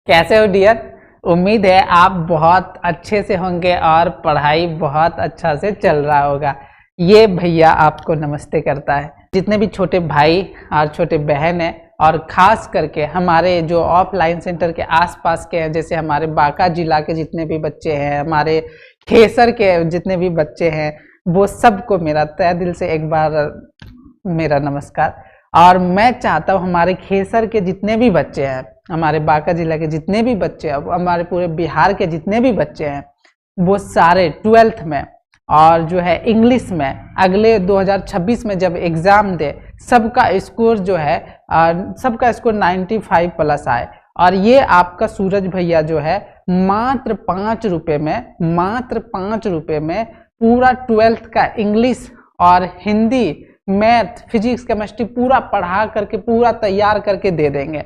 कैसे हो डियर। उम्मीद है आप बहुत अच्छे से होंगे और पढ़ाई बहुत अच्छा से चल रहा होगा। ये भैया आपको नमस्ते करता है। जितने भी छोटे भाई और छोटे बहन हैं और ख़ास करके हमारे जो ऑफलाइन सेंटर के आसपास के हैं, जैसे हमारे बांका जिला के जितने भी बच्चे हैं, हमारे खेसर के जितने भी बच्चे हैं, वो सबको मेरा तहे दिल से एक बार मेरा नमस्कार। और मैं चाहता हूँ हमारे खेसर के जितने भी बच्चे हैं, हमारे बांका जिला के जितने भी बच्चे हैं, हमारे पूरे बिहार के जितने भी बच्चे हैं, वो सारे 12th में और जो है इंग्लिश में अगले 2026 में जब एग्ज़ाम दे, सबका स्कोर जो है सबका स्कोर 95 प्लस आए। और ये आपका सूरज भैया जो है मात्र 5 रुपये में पूरा 12th का इंग्लिश और हिंदी, मैथ, फिजिक्स, केमिस्ट्री पूरा पढ़ा करके पूरा तैयार करके दे देंगे।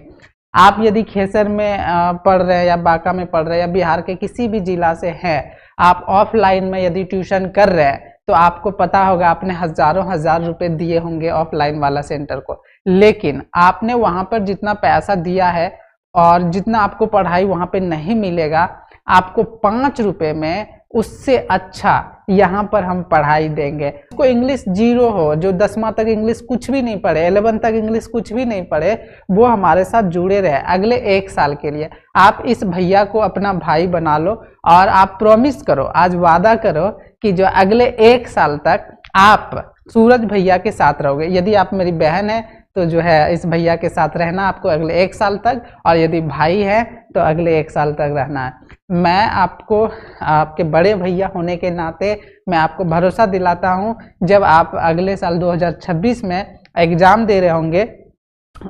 आप यदि खेसर में पढ़ रहे हैं या बांका में पढ़ रहे हैं या बिहार के किसी भी जिला से हैं, आप ऑफलाइन में यदि ट्यूशन कर रहे हैं तो आपको पता होगा आपने हजार रुपए दिए होंगे ऑफलाइन वाला सेंटर को, लेकिन आपने वहां पर जितना पैसा दिया है और जितना आपको पढ़ाई वहां पे नहीं मिलेगा, आपको 5 रुपए में उससे अच्छा यहाँ पर हम पढ़ाई देंगे। को इंग्लिश जीरो हो, जो 10वां तक इंग्लिश कुछ भी नहीं पढ़े, 11 तक इंग्लिश कुछ भी नहीं पढ़े, वो हमारे साथ जुड़े रहे अगले 1 साल के लिए। आप इस भैया को अपना भाई बना लो और आप प्रॉमिस करो, आज वादा करो कि जो अगले 1 साल तक आप सूरज भैया के साथ रहोगे। यदि आप मेरी बहन है तो जो है इस भैया के साथ रहना आपको अगले 1 साल तक, और यदि भाई है तो अगले 1 साल तक रहना है। मैं आपको आपके बड़े भैया होने के नाते मैं आपको भरोसा दिलाता हूं, जब आप अगले साल 2026 में एग्ज़ाम दे रहे होंगे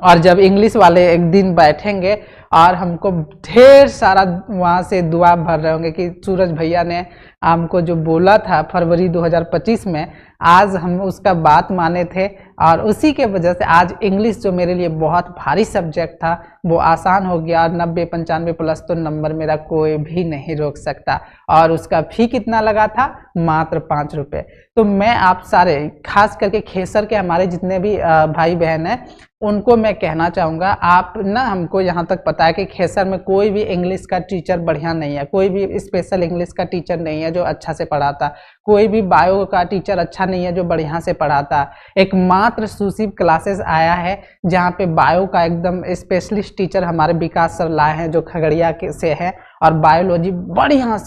और जब इंग्लिश वाले एक दिन बैठेंगे और हमको ढेर सारा वहाँ से दुआ भर रहे होंगे कि सूरज भैया ने हमको जो बोला था फरवरी 2025 में, आज हम उसका बात माने थे और उसी के वजह से आज इंग्लिश जो मेरे लिए बहुत भारी सब्जेक्ट था वो आसान हो गया। 90-95 प्लस तो नंबर मेरा कोई भी नहीं रोक सकता। और उसका फी कितना लगा था? मात्र 5 रुपये। तो मैं आप सारे, खास करके खेसर के हमारे जितने भी भाई बहन हैं, उनको मैं कहना चाहूँगा, आप ना, हमको यहाँ तक पता है कि खेसर में कोई भी इंग्लिश का टीचर बढ़िया नहीं है, कोई भी स्पेशल इंग्लिश का टीचर नहीं है जो अच्छा से पढ़ाता, कोई भी बायो का टीचर अच्छा नहीं है जो बढ़िया से पढ़ाता। एक मात्र सुशील क्लासेस आया है जहाँ पे बायो का एकदम स्पेशलिस्ट टीचर हमारे विकास सर लाए हैं जो खगड़िया के से है, और बायोलॉजी बढ़िया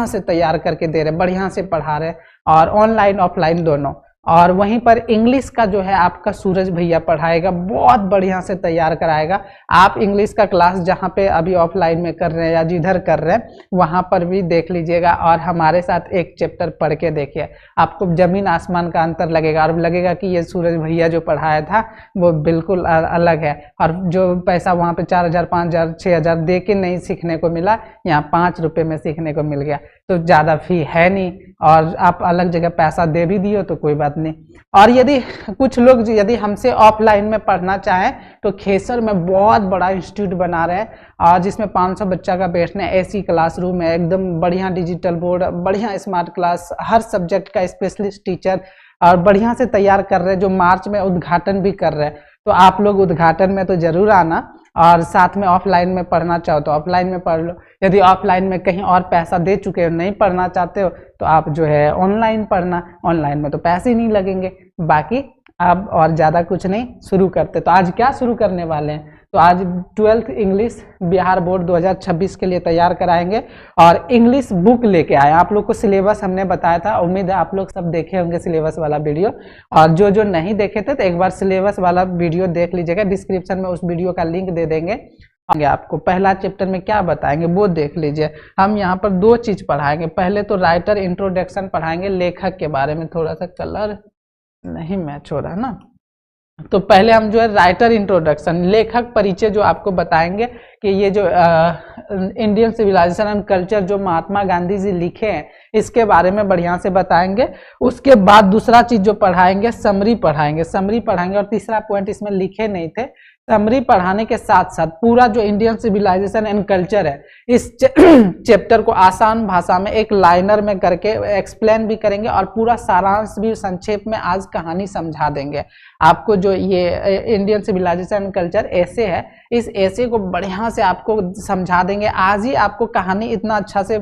से तैयार करके दे रहे, बढ़िया से पढ़ा रहे, और ऑनलाइन ऑफलाइन दोनों। और वहीं पर इंग्लिश का जो है आपका सूरज भैया पढ़ाएगा, बहुत बढ़िया से तैयार कराएगा। आप इंग्लिश का क्लास जहाँ पे अभी ऑफलाइन में कर रहे हैं या जिधर कर रहे हैं वहाँ पर भी देख लीजिएगा और हमारे साथ एक चैप्टर पढ़ के देखिए, आपको जमीन आसमान का अंतर लगेगा और लगेगा कि ये सूरज भैया जो पढ़ाया था वो बिल्कुल अलग है। और जो पैसा वहाँ पे 4000, 5000, 6000 दे के नहीं सीखने को मिला, यहाँ 5 रुपये में सीखने को मिल गया। तो ज़्यादा फी है नहीं और आप अलग जगह पैसा दे भी दियो तो कोई बात नहीं। और यदि कुछ लोग यदि हमसे ऑफलाइन में पढ़ना चाहें तो खेसर में बहुत बड़ा इंस्टीट्यूट बना रहे हैं और जिसमें 500 बच्चा का बैठने, ऐसी क्लासरूम है, एकदम बढ़िया डिजिटल बोर्ड, बढ़िया स्मार्ट क्लास, हर सब्जेक्ट का स्पेशलिस्ट टीचर और बढ़िया से तैयार कर रहे हैं, जो मार्च में उद्घाटन भी कर रहे हैं। तो आप लोग उद्घाटन में तो जरूर आना, और साथ में ऑफलाइन में पढ़ना चाहो तो ऑफलाइन में पढ़ लो। यदि ऑफलाइन में कहीं और पैसा दे चुके हो, नहीं पढ़ना चाहते हो, तो आप जो है ऑनलाइन पढ़ना, ऑनलाइन में तो पैसे ही नहीं लगेंगे। बाकी अब और ज़्यादा कुछ नहीं, शुरू करते। तो आज क्या शुरू करने वाले हैं? तो आज 12th इंग्लिश बिहार बोर्ड 2026 के लिए तैयार कराएंगे और इंग्लिश बुक लेके आए। आप लोग को सिलेबस हमने बताया था, उम्मीद है आप लोग सब देखे होंगे सिलेबस वाला वीडियो, और जो नहीं देखे थे तो एक बार सिलेबस वाला वीडियो देख लीजिएगा, डिस्क्रिप्शन में उस वीडियो का लिंक दे देंगे। आपको पहला चैप्टर में क्या बताएंगे वो देख लीजिए। हम यहाँ पर 2 चीज़ पढ़ाएंगे। पहले तो राइटर इंट्रोडक्शन पढ़ाएंगे, लेखक के बारे में। थोड़ा सा कलर नहीं मैच हो रहा है ना, तो पहले हम जो है राइटर इंट्रोडक्शन, लेखक परिचय जो आपको बताएंगे कि ये जो इंडियन सिविलाइजेशन एंड कल्चर जो महात्मा गांधी जी लिखे हैं, इसके बारे में बढ़िया से बताएंगे। उसके बाद दूसरा चीज जो पढ़ाएंगे, समरी पढ़ाएंगे। और तीसरा पॉइंट इसमें लिखे नहीं थे, समरी पढ़ाने के साथ साथ पूरा जो इंडियन सिविलाइजेशन एंड कल्चर है, इस चैप्टर को आसान भाषा में एक लाइनर में करके एक्सप्लेन भी करेंगे और पूरा सारांश भी संक्षेप में आज कहानी समझा देंगे। आपको जो ये इंडियन सिविलाइजेशन कल्चर ऐसे है, इस ऐसे को बढ़िया से आपको समझा देंगे। आज ही आपको कहानी इतना अच्छा से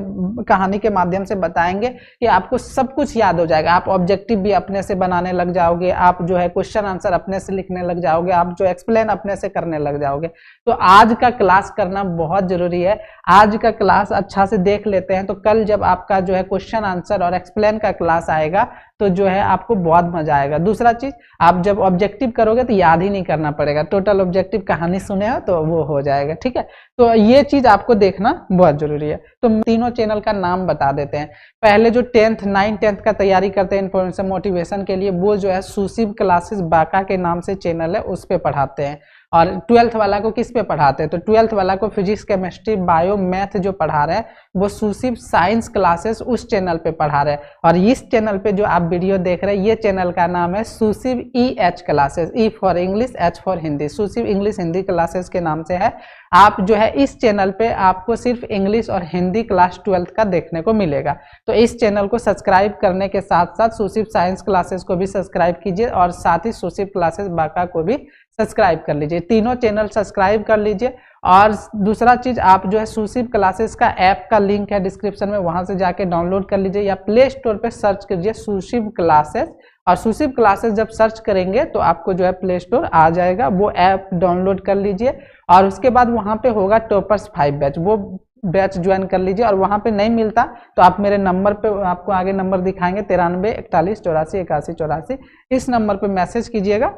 कहानी के माध्यम से बताएंगे कि आपको सब कुछ याद हो जाएगा। आप ऑब्जेक्टिव भी अपने से बनाने लग जाओगे, आप जो है क्वेश्चन आंसर अपने से लिखने लग जाओगे, आप जो एक्सप्लेन अपने से करने लग जाओगे। तो आज का क्लास करना बहुत जरूरी है। आज का क्लास अच्छा से देख लेते हैं तो कल जब आपका जो है क्वेश्चन आंसर और एक्सप्लेन का क्लास आएगा तो जो है आपको बहुत मजा आएगा। दूसरा चीज, आप जब ऑब्जेक्टिव करोगे तो याद ही नहीं करना पड़ेगा, टोटल ऑब्जेक्टिव कहानी सुने हो तो वो हो जाएगा। ठीक है, तो ये चीज आपको देखना बहुत जरूरी है। तो तीनों चैनल का नाम बता देते हैं। पहले जो 10th 9th 10th का तैयारी करते हैं इन्फॉर्मेशन मोटिवेशन के लिए, वो जो है सुशिव क्लासेस बाका के नाम से चैनल है, उस पर पढ़ाते हैं। और 12th वाला को किस पे पढ़ाते हैं, तो 12th वाला को फिजिक्स केमिस्ट्री बायो मैथ जो पढ़ा रहे हैं वो सुशिव साइंस क्लासेस उस चैनल पे पढ़ा रहे हैं। और इस चैनल पे जो आप वीडियो देख रहे हैं ये चैनल का नाम है Sushiv EH classes, E for English, H for Hindi, Sushiv English Hindi classes के नाम से है। आप जो है इस चैनल पे आपको सिर्फ इंग्लिश और हिंदी क्लास 12th का देखने को मिलेगा। तो इस चैनल को सब्सक्राइब करने के साथ साथ सुशिव साइंस क्लासेस को भी सब्सक्राइब कीजिए और साथ ही सुशिव क्लासेस बाका को भी सब्सक्राइब कर लीजिए। तीनों चैनल सब्सक्राइब कर लीजिए। और दूसरा चीज, आप जो है सुशिव क्लासेस का ऐप का लिंक है डिस्क्रिप्शन में, वहां से जाके डाउनलोड कर लीजिए या प्ले स्टोर पे सर्च कीजिए सुशिव क्लासेस। और सुशिव क्लासेस जब सर्च करेंगे तो आपको जो है प्ले स्टोर आ जाएगा, वो ऐप डाउनलोड कर लीजिए। और उसके बाद वहां पे होगा टॉपर्स 5 बैच, वो बैच ज्वाइन कर लीजिए। और वहां पे नहीं मिलता तो आप मेरे नंबर पे, आपको आगे नंबर दिखाएंगे 93 41 84 81 84, इस नंबर पे मैसेज कीजिएगा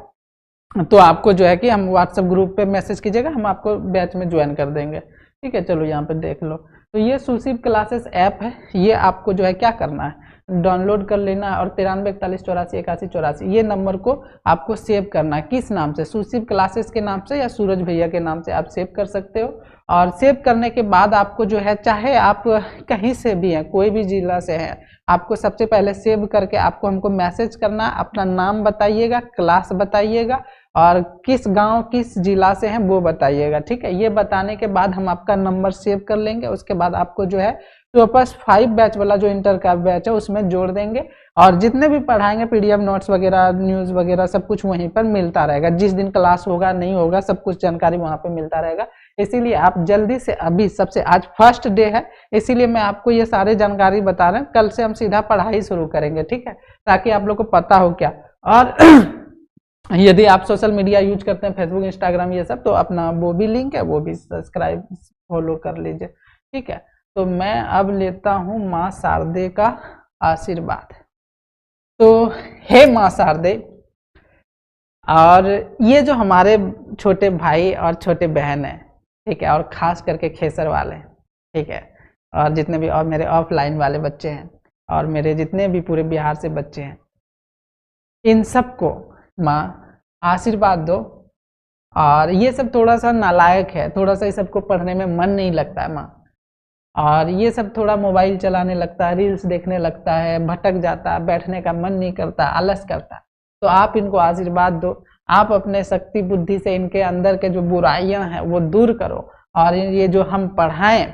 तो आपको जो है कि हम व्हाट्सएप ग्रुप पे मैसेज कीजिएगा, हम आपको बैच में ज्वाइन कर देंगे। ठीक है, चलो यहाँ पे देख लो। तो ये सुशिव क्लासेस ऐप है, ये आपको जो है क्या करना है, डाउनलोड कर लेना है और 93 41 84 81 84 ये नंबर को आपको सेव करना है। किस नाम से, सुशिव क्लासेस के नाम से या सूरज भैया के नाम से आप सेव कर सकते हो। और सेव करने के बाद आपको जो है, चाहे आप कहीं से भी हैं, कोई भी जिला से हैं, आपको सबसे पहले सेव करके आपको हमको मैसेज करना, अपना नाम बताइएगा, क्लास बताइएगा और किस गांव किस जिला से हैं वो बताइएगा। ठीक है, ये बताने के बाद हम आपका नंबर सेव कर लेंगे। उसके बाद आपको जो है टॉपर्स 5 बैच वाला जो इंटर का बैच है उसमें जोड़ देंगे और जितने भी पढ़ाएंगे PDF नोट्स वगैरह, न्यूज़ वगैरह सब कुछ वहीं पर मिलता रहेगा। जिस दिन क्लास होगा नहीं होगा सब कुछ जानकारी वहां पे मिलता रहेगा। इसीलिए आप जल्दी से, अभी सबसे आज फर्स्ट डे है इसीलिए मैं आपको ये सारे जानकारी बता रहे हैं। कल से हम सीधा पढ़ाई शुरू करेंगे, ठीक है, ताकि आप लोग को पता हो क्या। और यदि आप सोशल मीडिया यूज करते हैं, फेसबुक इंस्टाग्राम ये सब, तो अपना वो भी लिंक है, वो भी सब्सक्राइब फॉलो कर लीजिए। ठीक है, तो मैं अब लेता हूं माँ शारदे का आशीर्वाद। तो हे माँ शारदे, और ये जो हमारे छोटे भाई और छोटे बहन है, ठीक है, और खास करके खेसर वाले, ठीक है, और जितने भी और मेरे ऑफलाइन वाले बच्चे हैं और मेरे जितने भी पूरे बिहार से बच्चे हैं, इन सबको माँ आशीर्वाद दो। और ये सब थोड़ा सा नालायक है, थोड़ा सा इस सबको पढ़ने में मन नहीं लगता है माँ, और ये सब थोड़ा मोबाइल चलाने लगता है, रील्स देखने लगता है, भटक जाता है, बैठने का मन नहीं करता, आलस करता है। तो आप इनको आशीर्वाद दो, आप अपने शक्ति बुद्धि से इनके अंदर के जो बुराइयां हैं वो दूर करो। और ये जो हम पढ़ाएं,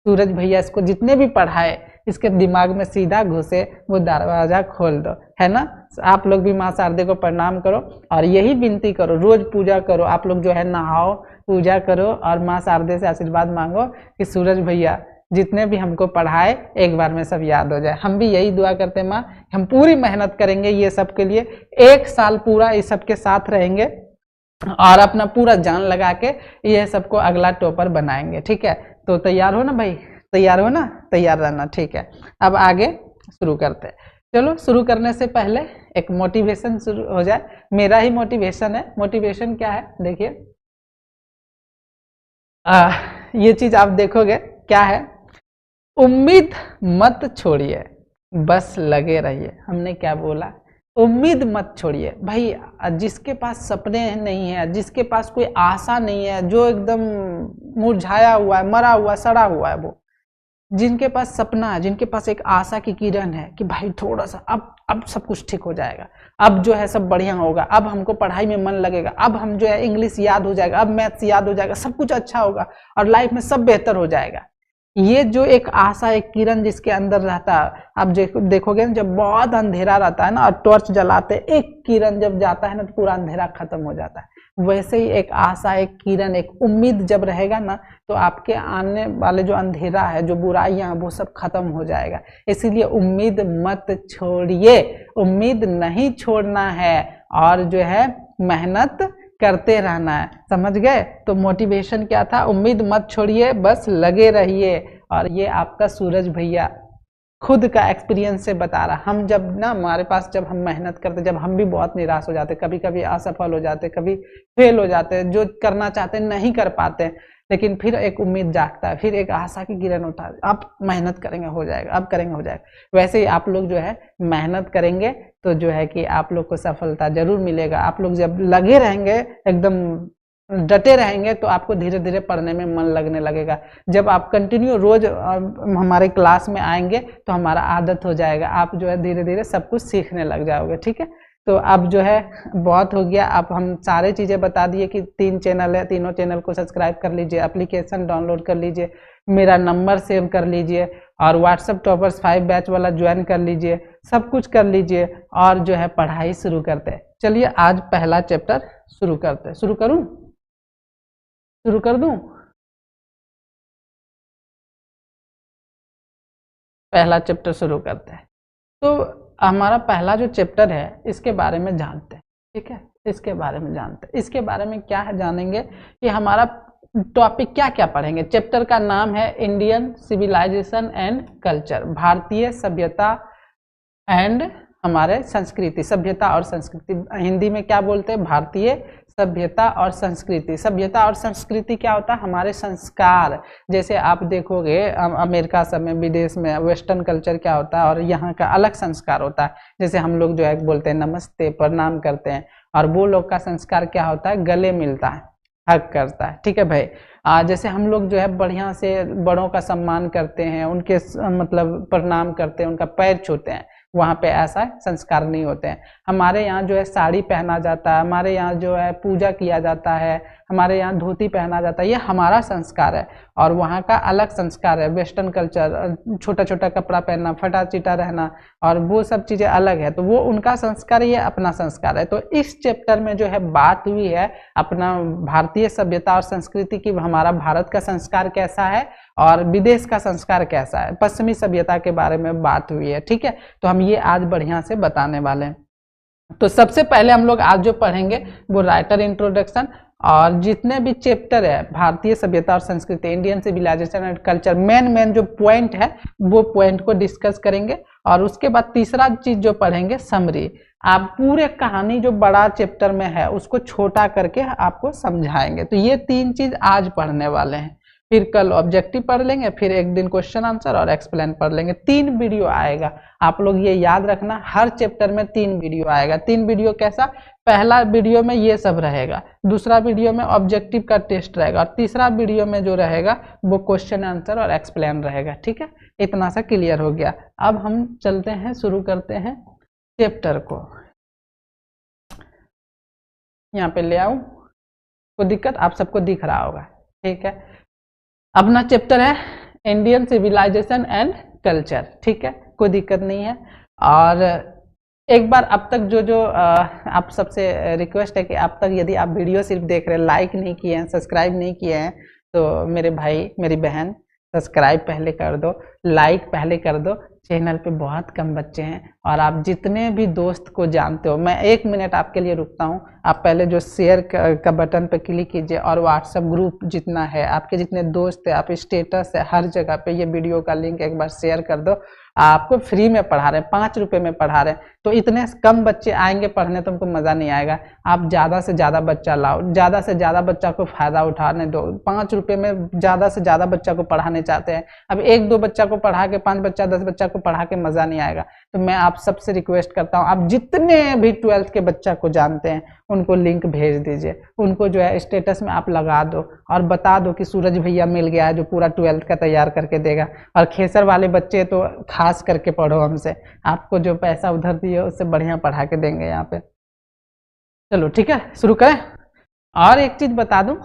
सूरज भैया इसको जितने भी पढ़ाए इसके दिमाग में सीधा घुसे, वो दरवाजा खोल दो, है ना। आप लोग भी माँ शारदे को प्रणाम करो और यही विनती करो, रोज पूजा करो, आप लोग जो है नहाओ, पूजा करो और माँ शारदे से आशीर्वाद मांगो कि सूरज भैया जितने भी हमको पढ़ाए एक बार में सब याद हो जाए। हम भी यही दुआ करते हैं माँ, हम पूरी मेहनत करेंगे ये सब के लिए, 1 साल पूरा इस सब के साथ रहेंगे और अपना पूरा जान लगा के ये सबको अगला टॉपर बनाएंगे। ठीक है, तो तैयार हो ना भाई, तैयार हो ना, तैयार रहना। ठीक है, अब आगे शुरू करते हैं। चलो, शुरू करने से पहले एक मोटिवेशन शुरू हो जाए। मेरा ही मोटिवेशन है। मोटिवेशन क्या है, देखिए, ये चीज आप देखोगे क्या है, उम्मीद मत छोड़िए, बस लगे रहिए। हमने क्या बोला, उम्मीद मत छोड़िए भाई। जिसके पास सपने नहीं है, जिसके पास कोई आशा नहीं है, जो एकदम मुरझाया हुआ है, मरा हुआ, सड़ा हुआ है, वो जिनके पास सपना है, जिनके पास एक आशा की किरण है कि भाई थोड़ा सा अब सब कुछ ठीक हो जाएगा, अब जो है सब बढ़िया होगा, अब हमको पढ़ाई में मन लगेगा, अब हम जो है इंग्लिश याद हो जाएगा, अब मैथ्स याद हो जाएगा, सब कुछ अच्छा होगा और लाइफ में सब बेहतर हो जाएगा। ये जो एक आशा, एक किरण जिसके अंदर रहता है, आप देखोगे ना, जब बहुत अंधेरा रहता है ना और टॉर्च जलाते, एक किरण जब जाता है ना तो पूरा अंधेरा खत्म हो जाता है। वैसे ही एक आशा, एक किरण, एक उम्मीद जब रहेगा ना तो आपके आने वाले जो अंधेरा है, जो बुराइयां, वो सब खत्म हो जाएगा। इसीलिए उम्मीद मत छोड़िए, उम्मीद नहीं छोड़ना है और जो है मेहनत करते रहना है। समझ गए? तो मोटिवेशन क्या था? उम्मीद मत छोड़िए, बस लगे रहिए। और ये आपका सूरज भैया खुद का एक्सपीरियंस से बता रहा। हम जब ना, हमारे पास जब हम मेहनत करते, जब हम भी बहुत निराश हो जाते, कभी कभी असफल हो जाते, कभी फेल हो जाते, जो करना चाहते नहीं कर पाते, लेकिन फिर एक उम्मीद जागता है, फिर एक आशा की किरण उठा, अब मेहनत करेंगे हो जाएगा, अब करेंगे हो जाएगा। वैसे ही आप लोग जो है मेहनत करेंगे तो जो है कि आप लोग को सफलता जरूर मिलेगा। आप लोग जब लगे रहेंगे, एकदम डटे रहेंगे, तो आपको धीरे धीरे पढ़ने में मन लगने लगेगा। जब आप कंटिन्यू रोज हमारे क्लास में आएंगे तो हमारा आदत हो जाएगा, आप जो है धीरे धीरे सब कुछ सीखने लग जाओगे। ठीक है, तो अब जो है बहुत हो गया। अब हम सारे चीज़ें बता दिए कि 3 चैनल है, तीनों चैनल को सब्सक्राइब कर लीजिए, एप्लीकेशन डाउनलोड कर लीजिए, मेरा नंबर सेव कर लीजिए और व्हाट्सएप टॉपर्स 5 बैच वाला ज्वाइन कर लीजिए, सब कुछ कर लीजिए और जो है पढ़ाई शुरू करते हैं। चलिए आज पहला चैप्टर शुरू करते हैं। शुरू करूं? शुरू कर दूं? पहला चैप्टर शुरू करते हैं। तो हमारा पहला जो चैप्टर है इसके बारे में जानते हैं। ठीक है, इसके बारे में जानते हैं। इसके बारे में क्या है जानेंगे कि हमारा टॉपिक क्या क्या पढ़ेंगे। चैप्टर का नाम है इंडियन सिविलाइजेशन एंड कल्चर, भारतीय सभ्यता एंड हमारे संस्कृति, सभ्यता और संस्कृति। हिंदी में क्या बोलते हैं? भारतीय सभ्यता और संस्कृति। सभ्यता और संस्कृति क्या होता है? हमारे संस्कार। जैसे आप देखोगे अमेरिका सब में, विदेश में वेस्टर्न कल्चर क्या होता है और यहाँ का अलग संस्कार होता है। जैसे हम लोग जो है बोलते हैं नमस्ते, प्रणाम करते हैं, और वो लोग का संस्कार क्या होता है? गले मिलता है, हक करता है। ठीक है भाई। जैसे हम लोग जो है बढ़िया से बड़ों का सम्मान करते हैं, उनके मतलब प्रणाम करते हैं, उनका पैर छूते हैं। वहाँ पे ऐसा संस्कार नहीं होते हैं। हमारे यहाँ जो है साड़ी पहना जाता है, हमारे यहाँ जो है पूजा किया जाता है, हमारे यहाँ धोती पहना जाता है, ये हमारा संस्कार है। और वहाँ का अलग संस्कार है, वेस्टर्न कल्चर, छोटा छोटा कपड़ा पहनना, फटा चिटा रहना, और वो सब चीज़ें अलग है। तो वो उनका संस्कार, ये अपना संस्कार है। तो इस चैप्टर में जो है बात हुई है अपना भारतीय सभ्यता और संस्कृति की, हमारा भारत का संस्कार कैसा है और विदेश का संस्कार कैसा है, पश्चिमी सभ्यता के बारे में बात हुई है। ठीक है, तो हम ये आज बढ़िया से बताने वाले हैं। तो सबसे पहले हम लोग आज जो पढ़ेंगे वो राइटर इंट्रोडक्शन, और जितने भी चैप्टर है भारतीय सभ्यता और संस्कृति, Indian civilisation and culture, main जो पॉइंट है वो पॉइंट को डिस्कस करेंगे। और उसके बाद तीसरा चीज जो पढ़ेंगे समरी। आप पूरे कहानी जो बड़ा चैप्टर में है उसको छोटा करके आपको समझाएंगे। तो ये 3 चीज आज पढ़ने वाले हैं। फिर कल ऑब्जेक्टिव पढ़ लेंगे, फिर एक दिन क्वेश्चन आंसर और एक्सप्लेन पढ़ लेंगे। 3 वीडियो आएगा, आप लोग ये याद रखना, हर चैप्टर में 3 वीडियो आएगा। 3 वीडियो कैसा? पहला वीडियो में ये सब रहेगा, दूसरा वीडियो में ऑब्जेक्टिव का टेस्ट रहेगा, और तीसरा वीडियो में जो रहेगा वो क्वेश्चन आंसर और एक्सप्लेन रहेगा। ठीक है, इतना सा क्लियर हो गया। अब हम चलते हैं, शुरू करते हैं चैप्टर को। यहाँ पे ले आऊं, कोई दिक्कत? आप सबको दिख रहा होगा। ठीक है, अपना चैप्टर है इंडियन सिविलाइजेशन एंड कल्चर। ठीक है, कोई दिक्कत नहीं है। और एक बार अब तक जो आप सबसे रिक्वेस्ट है कि अब तक यदि आप वीडियो सिर्फ देख रहे हैं, लाइक नहीं किए हैं, सब्सक्राइब नहीं किए हैं, तो मेरे भाई मेरी बहन सब्सक्राइब पहले कर दो, लाइक पहले कर दो। चैनल पे बहुत कम बच्चे हैं, और आप जितने भी दोस्त को जानते हो, मैं 1 मिनट आपके लिए रुकता हूँ। आप पहले जो शेयर का बटन पे क्लिक कीजिए, और व्हाट्सएप ग्रुप जितना है, आपके जितने दोस्त है, आप स्टेटस है, हर जगह पे ये वीडियो का लिंक एक बार शेयर कर दो। आपको फ्री में पढ़ा रहे हैं, 5 रुपये में पढ़ा रहे हैं। तो इतने कम बच्चे आएंगे पढ़ने, तुमको मज़ा नहीं आएगा। आप ज़्यादा से ज़्यादा बच्चा लाओ, ज़्यादा से ज़्यादा बच्चा को फ़ायदा उठाने दो। 5 रुपये में ज़्यादा से ज़्यादा बच्चा को पढ़ाने चाहते हैं। अब 1-2 बच्चा को पढ़ा के, 5 बच्चा 10 बच्चा को पढ़ा के मज़ा नहीं आएगा। तो मैं आप सबसे रिक्वेस्ट करता हूँ, आप जितने भी 12th के बच्चा को जानते हैं उनको लिंक भेज दीजिए, उनको जो है स्टेटस में आप लगा दो और बता दो कि सूरज भैया मिल गया है जो पूरा 12th का तैयार करके देगा। और खेसर वाले बच्चे तो खास करके पढ़ो हमसे, आपको जो पैसा उधर दिए उससे बढ़िया पढ़ा के देंगे यहाँ पे। चलो ठीक है, शुरू करें। और एक चीज़ बता दूं,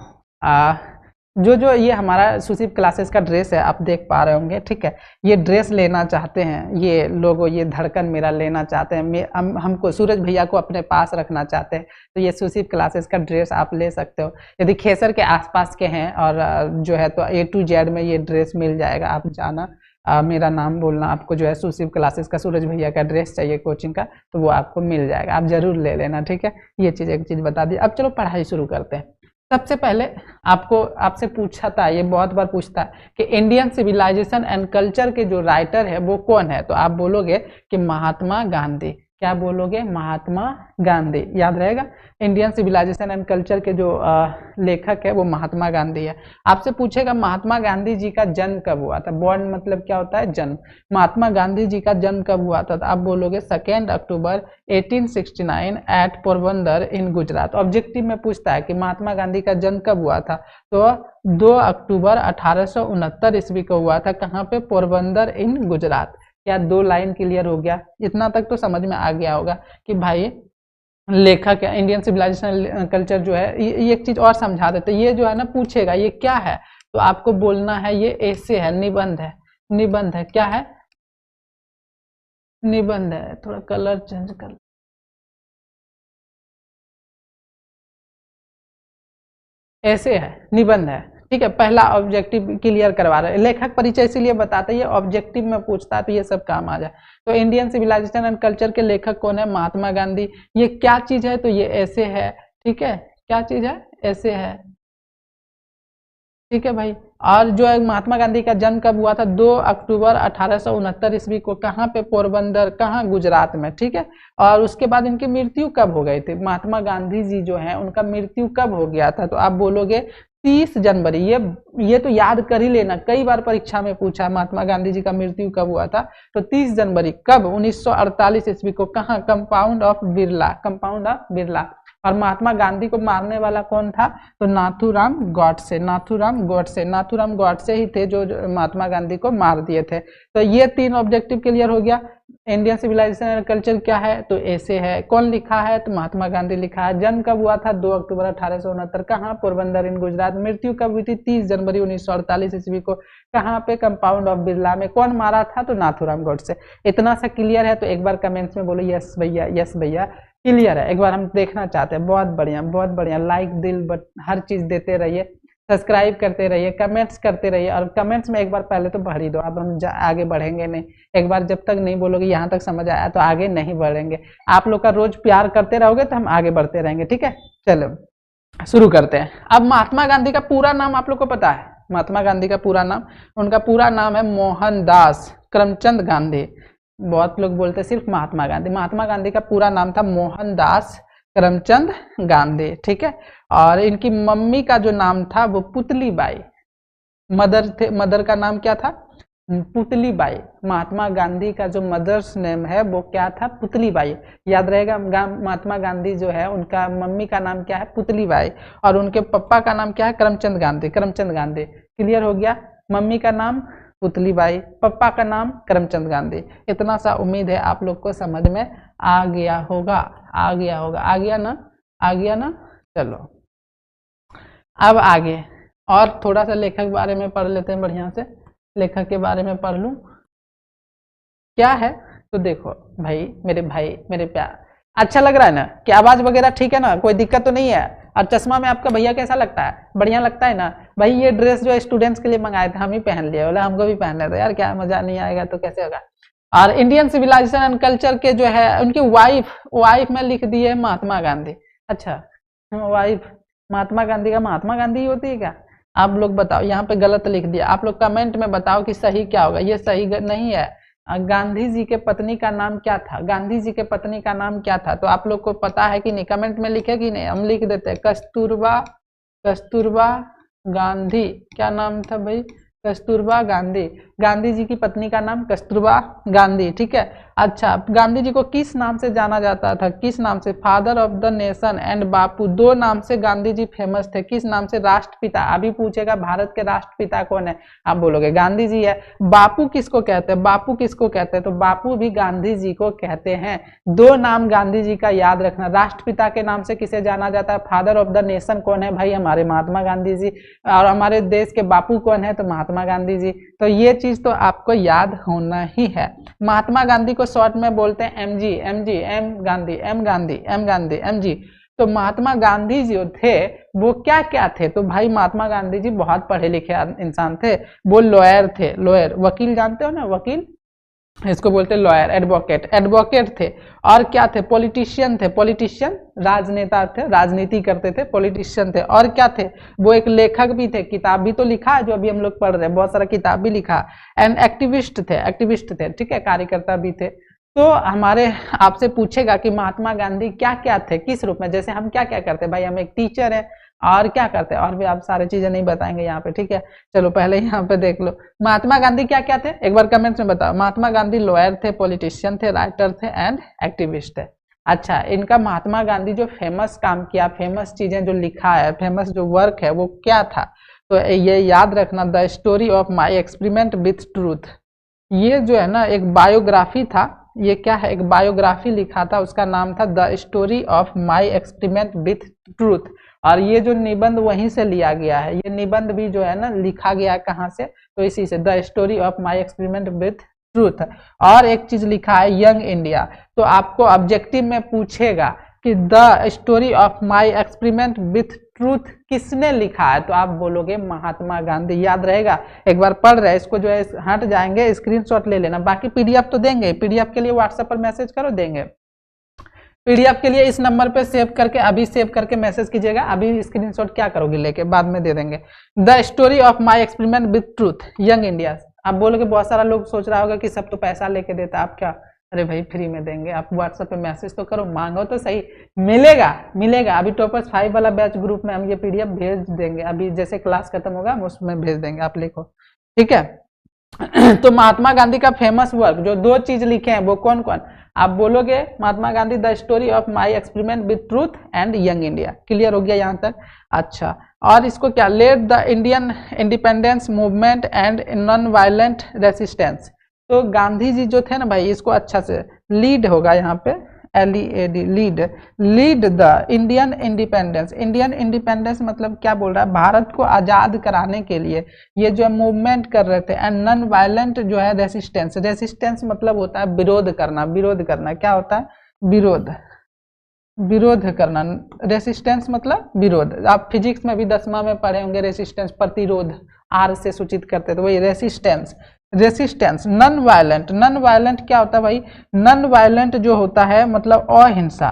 जो जो ये हमारा सुशील क्लासेस का ड्रेस है आप देख पा रहे होंगे, ठीक है, ये ड्रेस लेना चाहते हैं ये लोगों, ये धड़कन मेरा लेना चाहते हैं, हमको सूरज भैया को अपने पास रखना चाहते हैं, तो ये सुशील क्लासेस का ड्रेस आप ले सकते हो। यदि खेसर के आसपास के हैं और जो है तो A to Z में ये ड्रेस मिल जाएगा, आप जाना, मेरा नाम बोलना, आपको जो है सुशील क्लासेस का सूरज भैया का ड्रेस चाहिए कोचिंग का, तो वो आपको मिल जाएगा, आप जरूर ले लेना, ठीक है। ये चीज़ एक चीज़ बता दी। अब चलो पढ़ाई शुरू करते हैं। सबसे पहले आपसे पूछा था, ये बहुत बार पूछता है कि इंडियन सिविलाइजेशन एंड कल्चर के जो राइटर है वो कौन है, तो आप बोलोगे कि महात्मा गांधी। क्या बोलोगे? महात्मा गांधी, याद रहेगा। इंडियन सिविलाइजेशन एंड कल्चर के जो लेखक है वो महात्मा गांधी है। आपसे पूछेगा महात्मा गांधी जी का जन्म कब हुआ था, बॉर्न मतलब क्या होता है? जन्म। महात्मा गांधी जी का जन्म कब हुआ था, तो आप बोलोगे 2 अक्टूबर 1869 एट पोरबंदर इन गुजरात। ऑब्जेक्टिव में पूछता है कि महात्मा गांधी का जन्म कब हुआ था, तो 2 अक्टूबर 1869 ईस्वी को हुआ था। कहाँ पे? पोरबंदर इन गुजरात। क्या 2 लाइन क्लियर हो गया? इतना तक तो समझ में आ गया होगा कि भाई लेखक है इंडियन सिविलाइजेशन कल्चर जो है। ये एक चीज और समझा देते, ये जो है ना पूछेगा ये क्या है, तो आपको बोलना है ये ऐसे है, निबंध है। निबंध है, क्या है? निबंध है। थोड़ा कलर चेंज कर, ऐसे है, निबंध है, ठीक है। पहला ऑब्जेक्टिव क्लियर करवा रहे हैं, लेखक परिचय इसीलिए बताते हैं, ये ऑब्जेक्टिव में पूछता है तो ये सब काम आ जाए। तो इंडियन सिविलाइजेशन एंड कल्चर के लेखक कौन है? महात्मा गांधी। ये क्या चीज है, तो ये ऐसे है, ठीक है। क्या चीज है? ऐसे है, ठीक है भाई। और जो है महात्मा गांधी का जन्म कब हुआ था? 2 अक्टूबर 1869 ईस्वी को। कहाँ पे? पोरबंदर। कहाँ? गुजरात में, ठीक है। और उसके बाद इनकी मृत्यु कब हो गई थी? महात्मा गांधी जी जो है उनका मृत्यु कब हो गया था, तो आप बोलोगे 30 जनवरी। ये तो याद कर ही लेना, कई बार परीक्षा में पूछा है महात्मा गांधी जी का मृत्यु कब हुआ था, तो 30 जनवरी कब? 1948 ईस्वी को। कहाँ? Compound of Birla. Compound of Birla. और महात्मा गांधी को मारने वाला कौन था, तो नाथूराम गॉडसे। नाथूराम गॉडसे। नाथूराम गॉडसे ही थे जो महात्मा गांधी को मार दिए थे। तो ये 3 ऑब्जेक्टिव क्लियर हो गया। इंडियन सिविलाइजेशन एंड कल्चर क्या है, तो ऐसे है। कौन लिखा है, तो महात्मा गांधी लिखा है। जन्म कब हुआ था? 2 अक्टूबर 1869। कहाँ? पोरबंदर इन गुजरात। मृत्यु कब हुई थी? 30 जनवरी 1948 ईस्वी को। कहाँ पे? कंपाउंड ऑफ बिरला में। कौन मारा था, तो नाथूराम गॉडसे। इतना सा क्लियर है तो एक बार कमेंट्स में बोलो यस भैया, यस भैया, क्लियर है। एक बार हम देखना चाहते हैं। बहुत बढ़िया, बहुत बढ़िया। लाइक, दिल, बट हर चीज देते रहिए, सब्सक्राइब करते रहिए, कमेंट्स करते रहिए, और कमेंट्स में एक बार पहले तो भर ही दो। अब हम आगे बढ़ेंगे नहीं, एक बार जब तक नहीं बोलोगे यहाँ तक समझ आया तो आगे नहीं बढ़ेंगे। आप लोग का रोज प्यार करते रहोगे तो हम आगे बढ़ते रहेंगे, ठीक है। चलो शुरू करते हैं। अब महात्मा गांधी का पूरा नाम आप लोग को पता है? महात्मा गांधी का पूरा नाम, उनका पूरा नाम है मोहनदास करमचंद गांधी। बहुत लोग बोलते हैं सिर्फ महात्मा गांधी। महात्मा गांधी का पूरा नाम था मोहनदास करमचंद गांधी, ठीक है। और इनकी मम्मी का जो नाम था वो पुतली बाई। मदर थे, मदर का नाम क्या था? पुतली बाई। महात्मा गांधी का जो मदर्स नेम है वो क्या था? पुतली बाई। याद रहेगा। महात्मा गांधी जो है उनका मम्मी का नाम क्या है? पुतली बाई। और उनके पापा का नाम क्या है? करमचंद गांधी। करमचंद गांधी, क्लियर हो गया। मम्मी का नाम पुतली बाई, पापा का नाम करमचंद गांधी। इतना सा उम्मीद है आप लोग को समझ में आ गया होगा। आ गया होगा, आ गया ना? आ गया ना? चलो अब आगे और थोड़ा सा लेखक के बारे में पढ़ लेते हैं। बढ़िया से लेखक के बारे में पढ़ लूं क्या है, तो देखो भाई, मेरे प्यार, अच्छा लग रहा है ना? कि आवाज वगैरह ठीक है ना? कोई दिक्कत तो नहीं है? और चश्मा में आपका भैया कैसा लगता है? बढ़िया लगता है ना? भाई ये ड्रेस जो स्टूडेंट्स के लिए मंगाए थे हम ही पहन लिए, बोला हमको भी पहनने दो यार, क्या मजा नहीं आएगा तो कैसे होगा। और इंडियन सिविलाइजेशन एंड कल्चर के जो है उनकी वाइफ में लिख दी है महात्मा गांधी। अच्छा, वाइफ महात्मा गांधी का महात्मा गांधी ही होती है क्या? आप लोग बताओ, यहाँ पे गलत लिख दिया। आप लोग कमेंट में बताओ कि सही क्या होगा। ये सही नहीं है। गांधी जी के पत्नी का नाम क्या था? गांधी जी के पत्नी का नाम क्या था? तो आप लोग को पता है कि नहीं? कमेंट में लिखे कि नहीं? हम लिख देते हैं कस्तूरबा गांधी। क्या नाम था भाई? कस्तूरबा गांधी। गांधी जी की पत्नी का नाम कस्तूरबा गांधी, ठीक है। अच्छा, गांधी जी को किस नाम से जाना जाता था? किस नाम से? Father of the nation and Bapu, दो नाम से गांधी जी फेमस थे। किस नाम से? राष्ट्रपिता। अभी पूछेगा भारत के राष्ट्रपिता कौन है, आप बोलोगे गांधी जी है। बापू किसको कहते हैं? बापू किसको कहते हैं? तो बापू भी गांधी जी को कहते हैं। दो नाम गांधी जी का याद रखना। राष्ट्रपिता के नाम से किसे जाना जाता है? फादर ऑफ द नेशन कौन है भाई? हमारे महात्मा गांधी जी। और हमारे देश के बापू कौन है? तो महात्मा गांधी जी। तो ये चीज तो आपको याद होना ही है। महात्मा गांधी को शॉर्ट में बोलते हैं MG, MG, M Gandhi, M Gandhi, M Gandhi, MG. तो महात्मा गांधी जो थे वो क्या क्या थे? तो भाई महात्मा गांधी जी बहुत पढ़े लिखे इंसान थे। वो लॉयर थे, लॉयर, वकील जानते हो ना, वकील, इसको बोलते हैं लॉयर, एडवोकेट, एडवोकेट थे। और क्या थे? पॉलिटिशियन थे, पॉलिटिशियन, राजनेता थे, राजनीति करते थे, पॉलिटिशियन थे। और क्या थे? वो एक लेखक भी थे, किताब भी तो लिखा है जो अभी हम लोग पढ़ रहे हैं, बहुत सारा किताब भी लिखा। एंड एक्टिविस्ट थे, एक्टिविस्ट थे, ठीक है, कार्यकर्ता भी थे। तो हमारे आपसे पूछेगा कि महात्मा गांधी क्या क्या थे, किस रूप में? जैसे हम क्या क्या करते हैं भाई, हम एक टीचर है और क्या करते हैं, और भी आप सारी चीजें नहीं बताएंगे यहाँ पे, ठीक है। चलो पहले यहाँ पे देख लो महात्मा गांधी क्या क्या थे, एक बार कमेंट्स में बताओ। महात्मा गांधी लॉयर थे, पॉलिटिशियन थे, राइटर थे एंड एक्टिविस्ट थे। अच्छा, इनका महात्मा गांधी जो फेमस काम किया, फेमस चीजें जो लिखा है, फेमस जो वर्क है वो क्या था? तो ये याद रखना, the story of my experiment with truth. ये जो है ना एक बायोग्राफी था, ये क्या है, एक बायोग्राफी लिखा था, उसका नाम था the story of my experiment with truth. और ये जो निबंध वहीं से लिया गया है, ये निबंध भी जो है ना लिखा गया है कहाँ से? तो इसी से, the story of my experiment with truth. और एक चीज लिखा है यंग इंडिया। तो आपको ऑब्जेक्टिव में पूछेगा कि the story of my experiment with truth किसने लिखा है? तो आप बोलोगे महात्मा गांधी। याद रहेगा, एक बार पढ़ रहे इसको जो है हट जाएंगे, स्क्रीनशॉट ले लेना। बाकी पीडीएफ तो देंगे, पीडीएफ के लिए व्हाट्सएप पर मैसेज करो, देंगे। पीडीएफ के लिए इस नंबर पे सेव करके, अभी सेव करके मैसेज कीजिएगा। अभी स्क्रीनशॉट क्या करोगे लेके, बाद में दे देंगे। The story of my experiment with truth, young India. आप बोलोगे, बहुत सारा लोग सोच रहा होगा कि सब तो पैसा लेके देता, आप क्या? अरे भाई फ्री में देंगे। आप व्हाट्सएप पे मैसेज तो करो, मांगो तो सही, मिलेगा मिलेगा। अभी टॉपर्स 5 वाला बैच ग्रुप में हम ये पीडीएफ भेज देंगे, अभी जैसे क्लास खत्म होगा हम उसमें भेज देंगे, आप लिखो, ठीक है। तो महात्मा गांधी का फेमस वर्क जो दो चीज लिखे हैं वो कौन कौन? आप बोलोगे Mahatma Gandhi the story of my experiment with truth and young India. Clear हो गया यहाँ तक? अच्छा, और इसको क्या, led the Indian independence movement and non violent resistance. तो गांधी जी जो थे ना भाई, इसको अच्छा से लीड होगा यहाँ पे, LEAD, lead, lead the Indian independence. Indian independence मतलब क्या बोल रहा है? भारत को आजाद कराने के लिए ये जो मूवमेंट कर रहे थे। एंड नॉन वायलेंट जो है रेसिस्टेंस, रेसिस्टेंस मतलब होता है विरोध करना, विरोध करना। क्या होता है? विरोध, विरोध करना। रेसिस्टेंस मतलब विरोध। आप फिजिक्स में भी 10वां में पढ़े होंगे, रेसिस्टेंस प्रतिरोध, आर से सूचित करते, तो वही resistance. Resistance non violent, non violent क्या होता है भाई? नॉन वायलेंट जो होता है मतलब अहिंसा,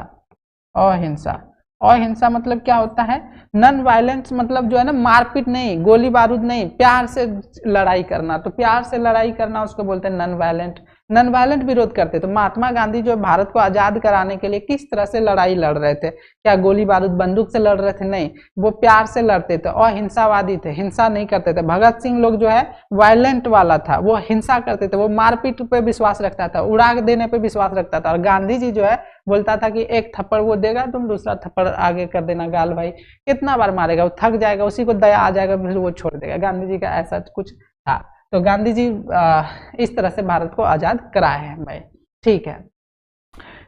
अहिंसा, अहिंसा मतलब क्या होता है? नॉन वायलेंस मतलब जो है ना मारपीट नहीं, गोली बारूद नहीं, प्यार से लड़ाई करना। तो प्यार से लड़ाई करना उसको बोलते हैं नॉन वायलेंट। नॉन वायलेंट विरोध करते। तो महात्मा गांधी जो भारत को आजाद कराने के लिए किस तरह से लड़ाई लड़ रहे थे? क्या गोली बारूद बंदूक से लड़ रहे थे? नहीं, वो प्यार से लड़ते थे, अहिंसावादी थे, हिंसा नहीं करते थे। भगत सिंह लोग जो है वायलेंट वाला था, वो हिंसा करते थे, वो मारपीट पे विश्वास रखता था, उड़ा देने पे विश्वास रखता था। और गांधी जी जो है बोलता था कि एक थप्पड़ वो देगा, तुम दूसरा थप्पड़ आगे कर देना, गाल भाई कितना बार मारेगा, वो थक जाएगा, उसी को दया आ जाएगा, फिर वो छोड़ देगा। गांधी जी का ऐसा कुछ था। तो गांधी जी इस तरह से भारत को आजाद कराए हैं भाई, ठीक है।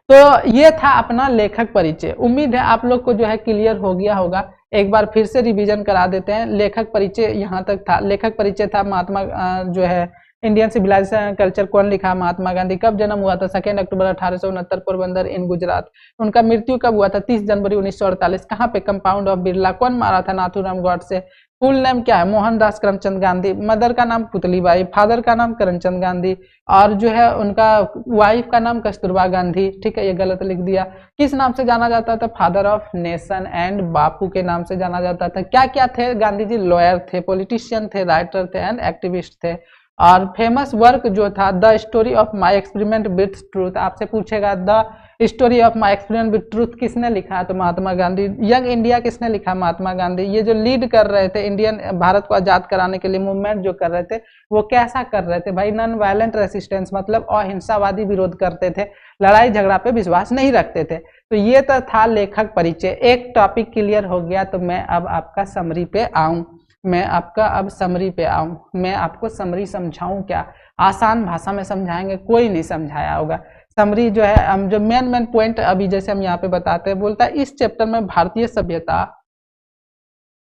तो ये था अपना लेखक परिचय। उम्मीद है आप लोग को जो है क्लियर हो गया होगा। एक बार फिर से रिवीजन करा देते हैं। लेखक परिचय यहाँ तक था। लेखक परिचय था महात्मा जो है इंडियन सिविलाइजेशन कल्चर कौन लिखा? महात्मा गांधी। कब जन्म हुआ था? 2 अक्टूबर 1869 पोरबंदर इन गुजरात। उनका मृत्यु कब हुआ था? 30 जनवरी 1948। कहाँ पे? Compound of Birla. कौन मारा था? नाथूराम गॉडसे। फुल नेम क्या है? मोहनदास करमचंद गांधी। मदर का नाम पुतलीबाई, फादर का नाम करमचंद गांधी, और जो है उनका वाइफ का नाम कस्तूरबा गांधी। ठीक है, ये गलत लिख दिया। किस नाम से जाना जाता था? फादर ऑफ नेशन एंड बापू के नाम से जाना जाता था। क्या क्या थे गांधी जी? लॉयर थे, पॉलिटिशियन थे, राइटर थे एंड एक्टिविस्ट थे। और फेमस वर्क जो था the story of my experiment with truth, आपसे पूछेगा the story of my experiment with truth किसने लिखा, तो महात्मा गांधी। यंग इंडिया किसने लिखा, महात्मा गांधी। ये जो लीड कर रहे थे इंडियन भारत को आजाद कराने के लिए मूवमेंट जो कर रहे थे, वो कैसा कर रहे थे भाई, नॉन वायलेंट रेसिस्टेंस, मतलब अहिंसावादी विरोध करते थे, लड़ाई झगड़ा पे विश्वास नहीं रखते थे। तो ये तो था लेखक परिचय। एक टॉपिक क्लियर हो गया, तो मैं अब आपका समरी पे आऊं, मैं आपका अब समरी पे आऊं, मैं आपको समरी समझाऊं क्या, आसान भाषा में समझाएंगे, कोई नहीं समझाया होगा। समरी जो है हम जो मेन पॉइंट अभी जैसे हम यहाँ पे बताते हैं, बोलता है इस चैप्टर में भारतीय सभ्यता,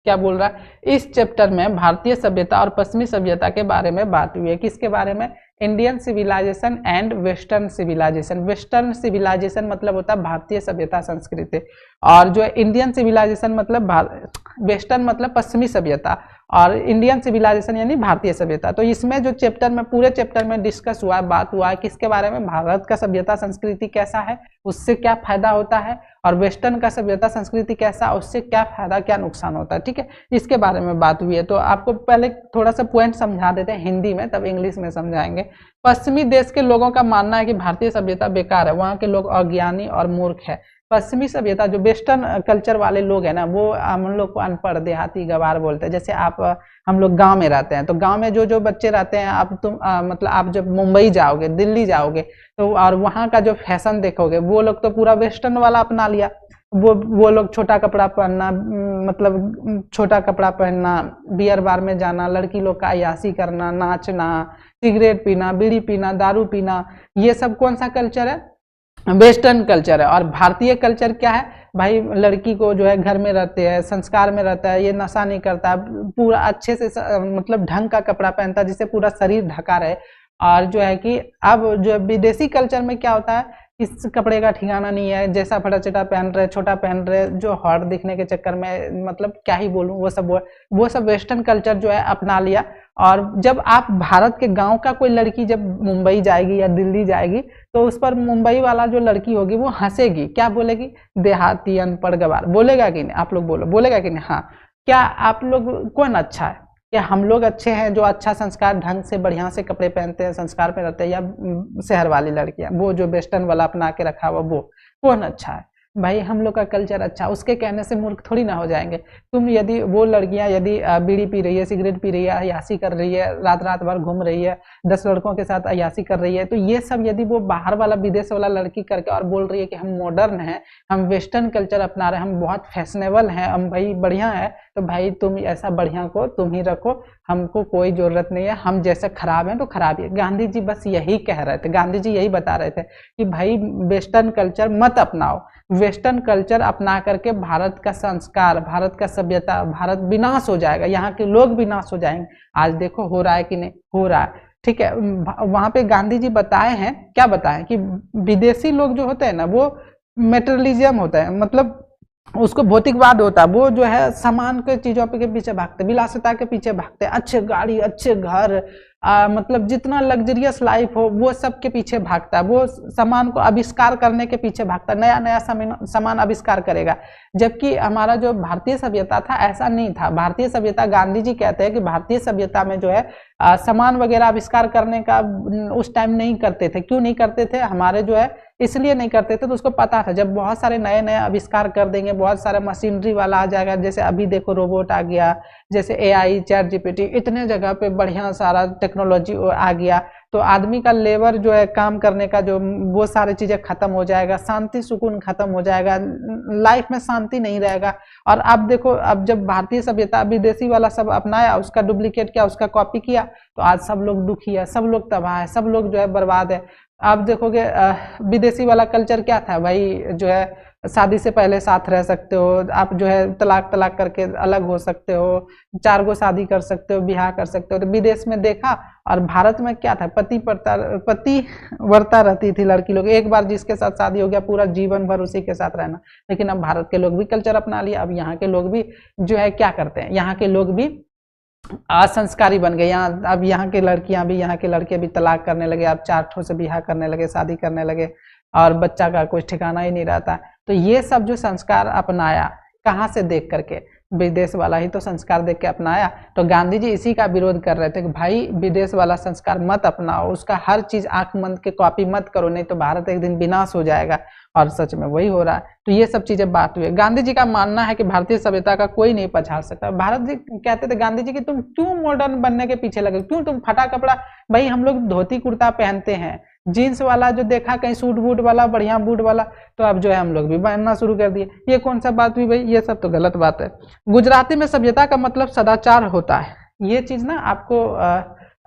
क्या बोल रहा है, इस चैप्टर में भारतीय सभ्यता और पश्चिमी सभ्यता के बारे में बात हुई है। किसके बारे में, Indian civilisation and western civilisation. Western civilisation मतलब होता है भारतीय सभ्यता संस्कृति, और जो इंडियन सिविलाइजेशन मतलब वेस्टर्न मतलब पश्चिमी सभ्यता, और इंडियन सिविलाइजेशन यानी भारतीय सभ्यता। तो इसमें जो चैप्टर में पूरे चैप्टर में डिस्कस हुआ है, बात हुआ है किसके बारे में, भारत का सभ्यता संस्कृति कैसा है, उससे क्या फायदा होता है, और वेस्टर्न का सभ्यता संस्कृति कैसा, उससे क्या फायदा क्या नुकसान होता है, ठीक है, इसके बारे में बात हुई है। तो आपको पहले थोड़ा सा पॉइंट समझा देते हैं हिंदी में, तब इंग्लिश में समझाएंगे। पश्चिमी देश के लोगों का मानना है कि भारतीय सभ्यता बेकार है, वहाँ के लोग अज्ञानी और मूर्ख है। पश्चिमी सभ्यता जो वेस्टर्न कल्चर वाले लोग हैं ना, वो हम लोग को अनपढ़ देहाती गवार बोलते हैं। जैसे आप हम लोग गांव में रहते हैं, तो गांव में जो जो बच्चे रहते हैं, आप तुम मतलब आप जब मुंबई जाओगे, दिल्ली जाओगे, तो और वहाँ का जो फैशन देखोगे, वो लोग तो पूरा वेस्टर्न वाला अपना लिया। वो लोग छोटा कपड़ा पहनना, मतलब छोटा कपड़ा पहनना, बियर बार में जाना, लड़की लोग का अय्यासी करना, नाचना, सिगरेट पीना, बीड़ी पीना, दारू पीना, ये सब कौन सा कल्चर है, वेस्टर्न कल्चर है। और भारतीय कल्चर क्या है भाई, लड़की को जो है घर में रहते हैं, संस्कार में रहता है, ये नशा नहीं करता, पूरा अच्छे से मतलब ढंग का कपड़ा पहनता है जिससे पूरा शरीर ढका रहे। और जो है कि अब जो विदेशी कल्चर में क्या होता है, इस कपड़े का ठिकाना नहीं है, जैसा फटा चटा पहन रहे, छोटा पहन रहे, जो हॉट दिखने के चक्कर में, मतलब क्या ही बोलूं, वो सब वेस्टर्न कल्चर जो है अपना लिया। और जब आप भारत के गांव का कोई लड़की जब मुंबई जाएगी या दिल्ली जाएगी, तो उस पर मुंबई वाला जो लड़की होगी वो हंसेगी, क्या बोलेगी, देहाती अनपढ़ गवार, बोलेगा कि नहीं, आप लोग बोलो, बोलेगा कि नहीं, हाँ। क्या आप लोग कौन अच्छा है, क्या हम लोग अच्छे हैं जो अच्छा संस्कार ढंग से बढ़िया से कपड़े पहनते हैं, संस्कार पे रहते हैं, या शहर वाली लड़कियां, वो जो वेस्टर्न वाला अपना के रखा हुआ, वो कौन अच्छा है भाई, हम लोग का कल्चर अच्छा, उसके कहने से मूर्ख थोड़ी ना हो जाएंगे। तुम यदि वो लड़कियां यदि बीड़ी पी रही है, सिगरेट पी रही है, अय्यासी कर रही है, रात रात भर घूम रही है, 10 लड़कों के साथ अय्यासी कर रही है, तो ये सब यदि वो बाहर वाला विदेश वाला लड़की करके और बोल रही है कि हम मॉडर्न हैं, हम वेस्टर्न कल्चर अपना रहे हैं, हम बहुत फैशनेबल हैं, हम भाई बढ़िया है, तो भाई तुम ऐसा बढ़िया को तुम ही रखो, हमको कोई जरूरत नहीं है, हम जैसे खराब हैं तो खराब ही है। गांधी जी बस यही कह रहे थे, गांधी जी यही बता रहे थे कि भाई वेस्टर्न कल्चर मत अपनाओ, वेस्टर्न कल्चर अपना करके भारत का संस्कार, भारत का सभ्यता, भारत विनाश हो जाएगा, यहाँ के लोग विनाश हो जाएंगे। आज देखो हो रहा है कि नहीं हो रहा है, ठीक है। वहां पे गांधी जी बताए हैं, क्या बताएं कि विदेशी लोग जो होते हैं ना, वो मेटेरियलिज्म होता है, मतलब उसको भौतिकवाद होता है, वो जो है सामान के चीजों के पीछे भागते, विलासिता के पीछे भागते, अच्छे गाड़ी, अच्छे घर, मतलब जितना लग्जरियस लाइफ हो वो सब के पीछे भागता है, वो सामान को आविष्कार करने के पीछे भागता है, नया नया सामान आविष्कार करेगा। जबकि हमारा जो भारतीय सभ्यता था ऐसा नहीं था। भारतीय सभ्यता, गांधी जी कहते हैं कि भारतीय सभ्यता में जो है सामान वगैरह आविष्कार करने का उस टाइम नहीं करते थे। क्यों नहीं करते थे, हमारे जो है इसलिए नहीं करते थे, तो उसको पता था जब बहुत सारे नए नए आविष्कार कर देंगे, बहुत सारा मशीनरी वाला आ जाएगा, जैसे अभी देखो रोबोट आ गया, जैसे AI, चैट जीपीटी, इतने जगह पे बढ़िया सारा टेक्नोलॉजी आ गया, तो आदमी का लेबर जो है काम करने का जो, वो सारी चीजें खत्म हो जाएगा, शांति सुकून खत्म हो जाएगा, लाइफ में शांति नहीं रहेगा। और अब देखो, अब जब भारतीय सभ्यता विदेशी वाला सब अपनाया, उसका डुप्लीकेट किया, उसका कॉपी किया, तो आज सब लोग दुखी है, सब लोग तबाह है, सब लोग जो है बर्बाद है। आप देखोगे विदेशी वाला कल्चर क्या था भाई, जो है शादी से पहले साथ रह सकते हो, आप जो है तलाक तलाक करके अलग हो सकते हो, 4 गो शादी कर सकते हो, ब्याह कर सकते हो। तो विदेश में देखा, और भारत में क्या था, पतिव्रता रहती थी लड़की लोग, एक बार जिसके साथ शादी हो गया पूरा जीवन भर उसी के साथ रहना। लेकिन अब भारत के लोग भी कल्चर अपना लिया, अब यहाँ के लोग भी जो है क्या करते हैं, यहाँ के लोग भी असंस्कारी बन गए। यहाँ अब यहाँ के लड़कियां भी, यहाँ के लड़के भी तलाक करने लगे, अब 4 ठो से ब्याह करने लगे, शादी करने लगे, और बच्चा का कुछ ठिकाना ही नहीं रहता। तो ये सब जो संस्कार अपनाया, कहाँ से देख करके, विदेश वाला ही तो संस्कार देख के अपनाया। तो गांधी जी इसी का विरोध कर रहे थे कि भाई विदेश वाला संस्कार मत अपनाओ, उसका हर चीज आंख बंद के कॉपी मत करो, नहीं तो भारत एक दिन विनाश हो जाएगा। और सच में वही हो रहा है। तो ये सब चीजें बात हुई। गांधी जी का मानना है कि भारतीय सभ्यता का कोई नहीं पछाड़ सकता। भारत जी कहते थे गांधी जी कि तुम क्यों मॉडर्न बनने के पीछे लगे, क्यों तुम फटा कपड़ा, भाई हम लोग धोती कुर्ता पहनते हैं, जीन्स वाला जो देखा कहीं सूट बूट वाला बढ़िया बूट वाला, तो अब जो है हम लोग भी पहनना शुरू कर दिए। ये कौन सा बात हुई भाई, ये सब तो गलत बात है। गुजराती में सभ्यता का मतलब सदाचार होता है। ये चीज ना आपको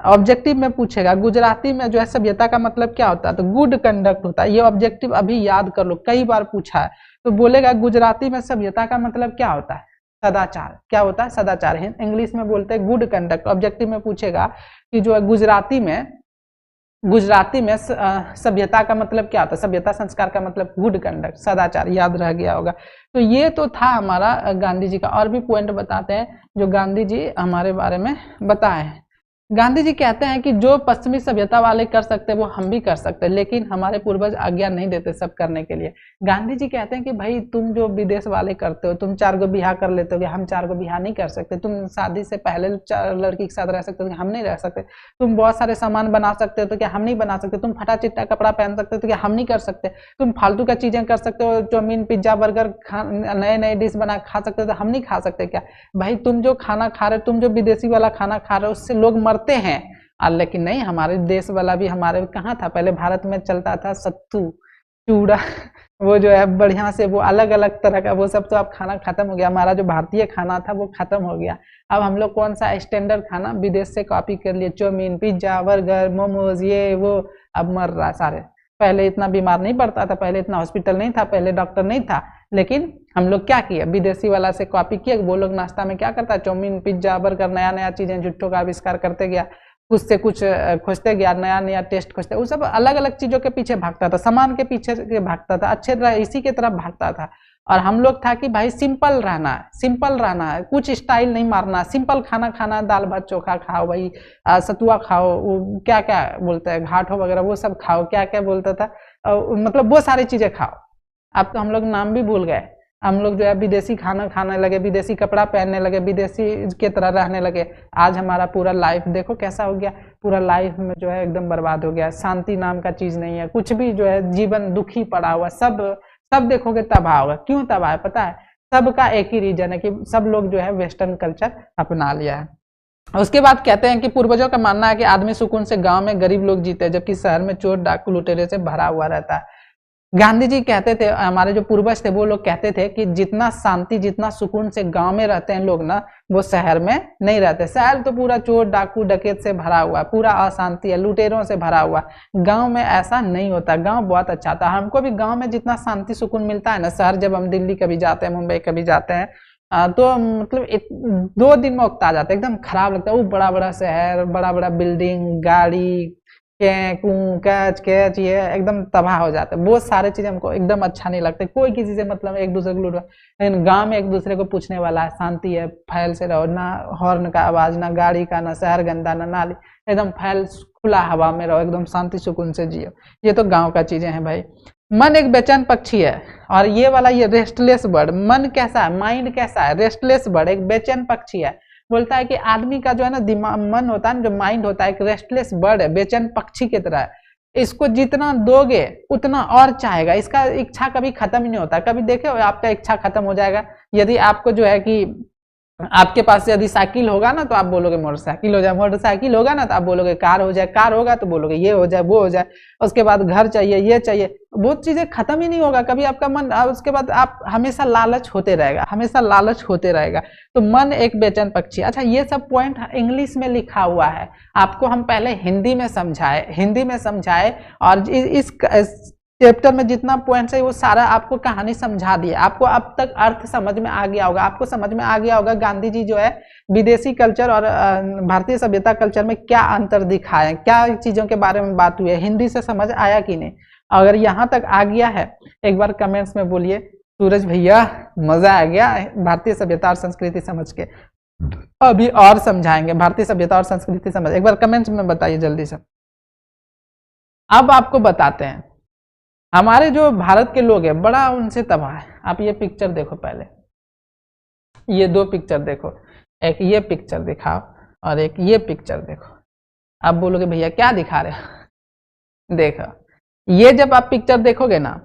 ऑब्जेक्टिव में पूछेगा, गुजराती में जो है सभ्यता का मतलब क्या होता है, तो गुड कंडक्ट होता है। ये ऑब्जेक्टिव अभी याद कर लो, कई बार पूछा है। तो बोलेगा गुजराती में सभ्यता का मतलब क्या होता है, सदाचार। क्या होता है, सदाचार। इंग्लिश में बोलते हैं गुड कंडक्ट। ऑब्जेक्टिव में पूछेगा कि जो है गुजराती में सभ्यता का मतलब क्या होता है, सभ्यता संस्कार का मतलब गुड कंडक्ट, सदाचार। याद रह गया होगा। तो ये तो था हमारा गांधी जी का। और भी पॉइंट बताते हैं जो गांधी जी हमारे बारे में बताए हैं। गांधी जी कहते हैं कि जो पश्चिमी सभ्यता वाले कर सकते हैं वो हम भी कर सकते हैं, लेकिन हमारे पूर्वज आज्ञा नहीं देते सब करने के लिए। गांधी जी कहते हैं कि भाई तुम जो विदेश वाले करते हो, तुम 4 गो बिहार कर लेते हो, हम 4 गो बिहार नहीं कर सकते। तुम शादी से पहले 4 लड़की के साथ रह सकते हो, हम नहीं रह सकते। तुम बहुत सारे सामान बना सकते हो तो क्या हम नहीं बना सकते। तुम फटा चिट्टा कपड़ा पहन सकते हो तो क्या हम नहीं कर सकते। तुम फालतू का चीजें कर सकते हो, चाउमीन पिज्जा बर्गर नए नए डिश बना खा सकते हो तो हम नहीं खा सकते क्या। भाई तुम जो खाना खा रहे हो, तुम जो विदेशी वाला खाना खा रहे हो, उससे लोग मरते हैं। लेकिन नहीं, हमारे देश वाला भी हमारे कहाँ था, पहले भारत में चलता था सत्तू चूड़ा वो जो है बढ़िया से, वो अलग अलग तरह का, वो सब तो अब खाना खत्म हो गया। हमारा जो भारतीय खाना था वो खत्म हो गया। अब हम लोग कौन सा स्टैंडर्ड खाना विदेश से कॉपी कर लिए, चाउमीन पिज्जा बर्गर मोमोज ये वो, अब मर रहा सारे। पहले इतना बीमार नहीं पड़ता था, पहले इतना हॉस्पिटल नहीं था, पहले डॉक्टर नहीं था, लेकिन हम लोग क्या किया, विदेशी वाला से कॉपी किया। वो लोग नाश्ता में क्या करता है, चाउमीन पिज्जा बर्गर नया नया चीजें जुट्टों का आविष्कार करते गया, कुछ से कुछ खोजते गया, नया नया टेस्ट खोजते। वो सब अलग अलग चीजों के पीछे भागता था, सामान के पीछे भागता था, अच्छे तरह इसी के तरफ भागता था। और हम लोग था कि भाई सिंपल रहना है, सिंपल रहना है, कुछ स्टाइल नहीं मारना, सिंपल खाना खाना, दाल भात चोखा खाओ भाई, सतुआ खाओ, वो क्या क्या बोलते हैं घाटो वगैरह वो सब खाओ, क्या क्या बोलता था, मतलब वो सारी चीजें खाओ। अब तो हम लोग नाम भी भूल गए। हम लोग जो है विदेशी खाना खाने लगे, विदेशी कपड़ा पहनने लगे, विदेशी के तरह रहने लगे। आज हमारा पूरा लाइफ देखो कैसा हो गया, पूरा लाइफ में जो है एकदम बर्बाद हो गया। शांति नाम का चीज नहीं है, कुछ भी जो है जीवन दुखी पड़ा हुआ, सब देखोगे तबाह होगा। क्यों तबाह है पता है, सबका एक ही रीजन है कि सब लोग जो है वेस्टर्न कल्चर अपना लिया है। उसके बाद कहते हैं कि पूर्वजों का मानना है कि आदमी सुकून से गांव में गरीब लोग जीते, जबकि शहर में चोर डाकू लुटेरे से भरा हुआ रहता है। गांधी जी कहते थे, हमारे जो पूर्वज थे वो लोग कहते थे कि जितना शांति जितना सुकून से गांव में रहते हैं लोग ना, वो शहर में नहीं रहते। शहर तो पूरा चोर डाकू डकैत से भरा हुआ, पूरा अशांति है, लुटेरों से भरा हुआ। गांव में ऐसा नहीं होता, गांव बहुत अच्छा था। हमको भी गांव में जितना शांति सुकून मिलता है ना, शहर जब हम दिल्ली कभी जाते हैं, मुंबई कभी जाते हैं, तो मतलब 2 दिन में उकता जाता है, एकदम खराब लगता है। वो बड़ा बड़ा शहर, बड़ा बड़ा बिल्डिंग, गाड़ी, कैच कैच, ये एकदम तबाह हो जाता है। वो सारे चीजें हमको एकदम अच्छा नहीं लगता। कोई किसी से मतलब एक दूसरे को लूट, लेकिन गांव में एक दूसरे को पूछने वाला है, शांति है, फैल से रहो, ना हॉर्न का आवाज, ना गाड़ी का, ना शहर गंदा, ना नाली, एकदम फैल खुला हवा में रहो, एकदम शांति सुकून से जियो। ये तो गाँव का चीजें हैं भाई। मन एक बेचैन पक्षी है, और ये वाला ये रेस्टलेस बर्ड, मन कैसा है, माइंड कैसा है, रेस्टलेस बर्ड एक बेचैन पक्षी है। बोलता है कि आदमी का जो है ना दिमाग, मन होता है ना, जो माइंड होता है, एक रेस्टलेस बर्ड है, बेचैन पक्षी की तरह है। इसको जितना दोगे उतना और चाहेगा, इसका इच्छा कभी खत्म ही नहीं होता। कभी देखे हो आपका इच्छा खत्म हो जाएगा? यदि आपको जो है कि आपके पास यदि साइकिल होगा ना तो आप बोलोगे मोटरसाइकिल हो जाए, मोटरसाइकिल होगा ना तो आप बोलोगे कार हो जाए, कार होगा तो बोलोगे ये हो जाए वो हो जाए, उसके बाद घर चाहिए ये चाहिए, वो चीजें खत्म ही नहीं होगा कभी आपका मन। उसके बाद आप हमेशा लालच होते रहेगा, हमेशा लालच होते रहेगा। तो मन एक बेचैन पक्षी। अच्छा, ये सब पॉइंट इंग्लिश में लिखा हुआ है, आपको हम पहले हिंदी में समझाए और इस चैप्टर में जितना पॉइंट्स है वो सारा आपको कहानी समझा दिया। आपको अब तक अर्थ समझ में आ गया होगा, आपको समझ में आ गया होगा गांधी जी जो है विदेशी कल्चर और भारतीय सभ्यता कल्चर में क्या अंतर दिखाए, क्या चीजों के बारे में बात हुई है, हिंदी से समझ आया कि नहीं। अगर यहाँ तक आ गया है एक बार कमेंट्स में बोलिए सूरज भैया मजा आ गया भारतीय सभ्यता और संस्कृति समझ के, अभी और समझाएंगे भारतीय सभ्यता और संस्कृति समझ। एक बार कमेंट्स में बताइए जल्दी से। अब आपको बताते हैं हमारे जो भारत के लोग हैं बड़ा उनसे तबाह है। आप ये पिक्चर देखो पहले, ये दो पिक्चर देखो, एक ये पिक्चर दिखाओ और एक ये पिक्चर देखो। आप बोलोगे भैया क्या दिखा रहे हो? देखो, ये जब आप पिक्चर देखोगे ना,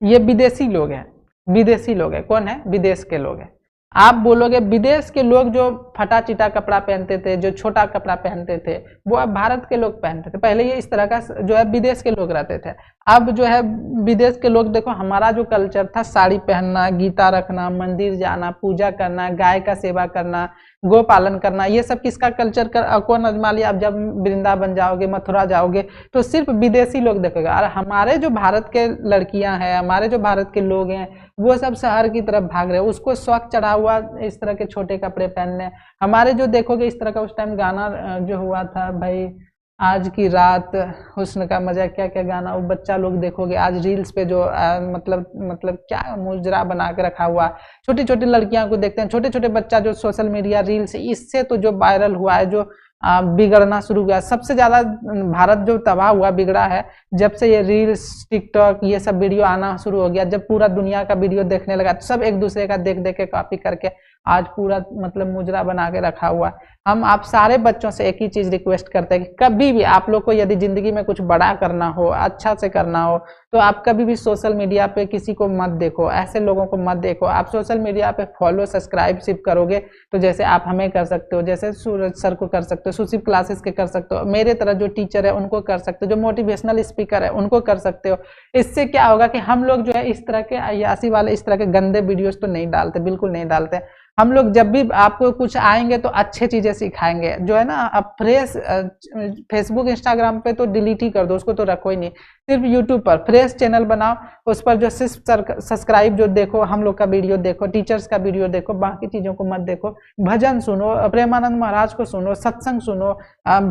ये विदेशी लोग हैं, विदेशी लोग हैं। कौन है? विदेश के लोग हैं। आप बोलोगे विदेश के लोग जो फटा चिटा कपड़ा पहनते थे, जो छोटा कपड़ा पहनते थे, वो अब भारत के लोग पहनते थे। पहले ये इस तरह का जो है विदेश के लोग रहते थे। अब जो है विदेश के लोग, देखो हमारा जो कल्चर था, साड़ी पहनना, गीता रखना, मंदिर जाना, पूजा करना, गाय का सेवा करना, गो पालन करना, ये सब किसका कल्चर कौन अजमा लिया? अब जब वृंदावन जाओगे, मथुरा जाओगे, तो सिर्फ विदेशी लोग देखोगे। और हमारे जो भारत के लड़कियां हैं, हमारे जो भारत के लोग हैं, वो सब शहर की तरफ भाग रहे हैं। उसको शौक चढ़ा हुआ इस तरह के छोटे कपड़े पहनने। हमारे जो देखोगे इस तरह का, उस टाइम गाना जो हुआ था भाई, आज की रात, हुस्न का मजा, क्या क्या गाना, वो बच्चा लोग देखोगे आज रील्स पे जो मतलब क्या मुजरा बना के रखा हुआ। छोटी छोटी लड़कियां को देखते हैं, छोटे छोटे बच्चा जो सोशल मीडिया रील्स, इससे तो जो वायरल हुआ है, जो बिगड़ना शुरू हुआ। सबसे ज्यादा भारत जो तबाह हुआ, बिगड़ा है, जब से ये रील्स, टिकटॉक, ये सब वीडियो आना शुरू हो गया। जब पूरा दुनिया का वीडियो देखने लगा, सब एक दूसरे का देख देख के कॉपी करके आज पूरा मतलब मुजरा बना के रखा हुआ। हम आप सारे बच्चों से एक ही चीज रिक्वेस्ट करते हैं कि कभी भी आप लोग को यदि जिंदगी में कुछ बड़ा करना हो, अच्छा से करना हो, तो आप कभी भी सोशल मीडिया पे किसी को मत देखो, ऐसे लोगों को मत देखो। आप सोशल मीडिया पे फॉलो, सब्सक्राइब सिर्फ करोगे, तो जैसे आप हमें कर सकते हो, जैसे सूरज सर को कर सकते हो, सुशिव क्लासेस के कर सकते हो, मेरे तरह जो टीचर है उनको कर सकते हो, जो मोटिवेशनल स्पीकर है उनको कर सकते हो। इससे क्या होगा कि हम लोग जो है इस तरह के अय्यासी वाले, इस तरह के गंदे वीडियोस तो नहीं डालते, बिल्कुल नहीं डालते। हम लोग जब भी आपको कुछ आएंगे तो अच्छे चीजें सिखाएंगे। जो है ना, आप फ्रेश फेसबुक, इंस्टाग्राम पे तो डिलीट ही कर दो, उसको तो रखो ही नहीं। सिर्फ यूट्यूब पर फ्रेश चैनल बनाओ, उस पर जो सिर्फ सब्सक्राइब जो देखो, हम लोग का वीडियो देखो, टीचर्स का वीडियो देखो, बाकी चीजों को मत देखो। भजन सुनो, प्रेमानंद महाराज को सुनो, सत्संग सुनो,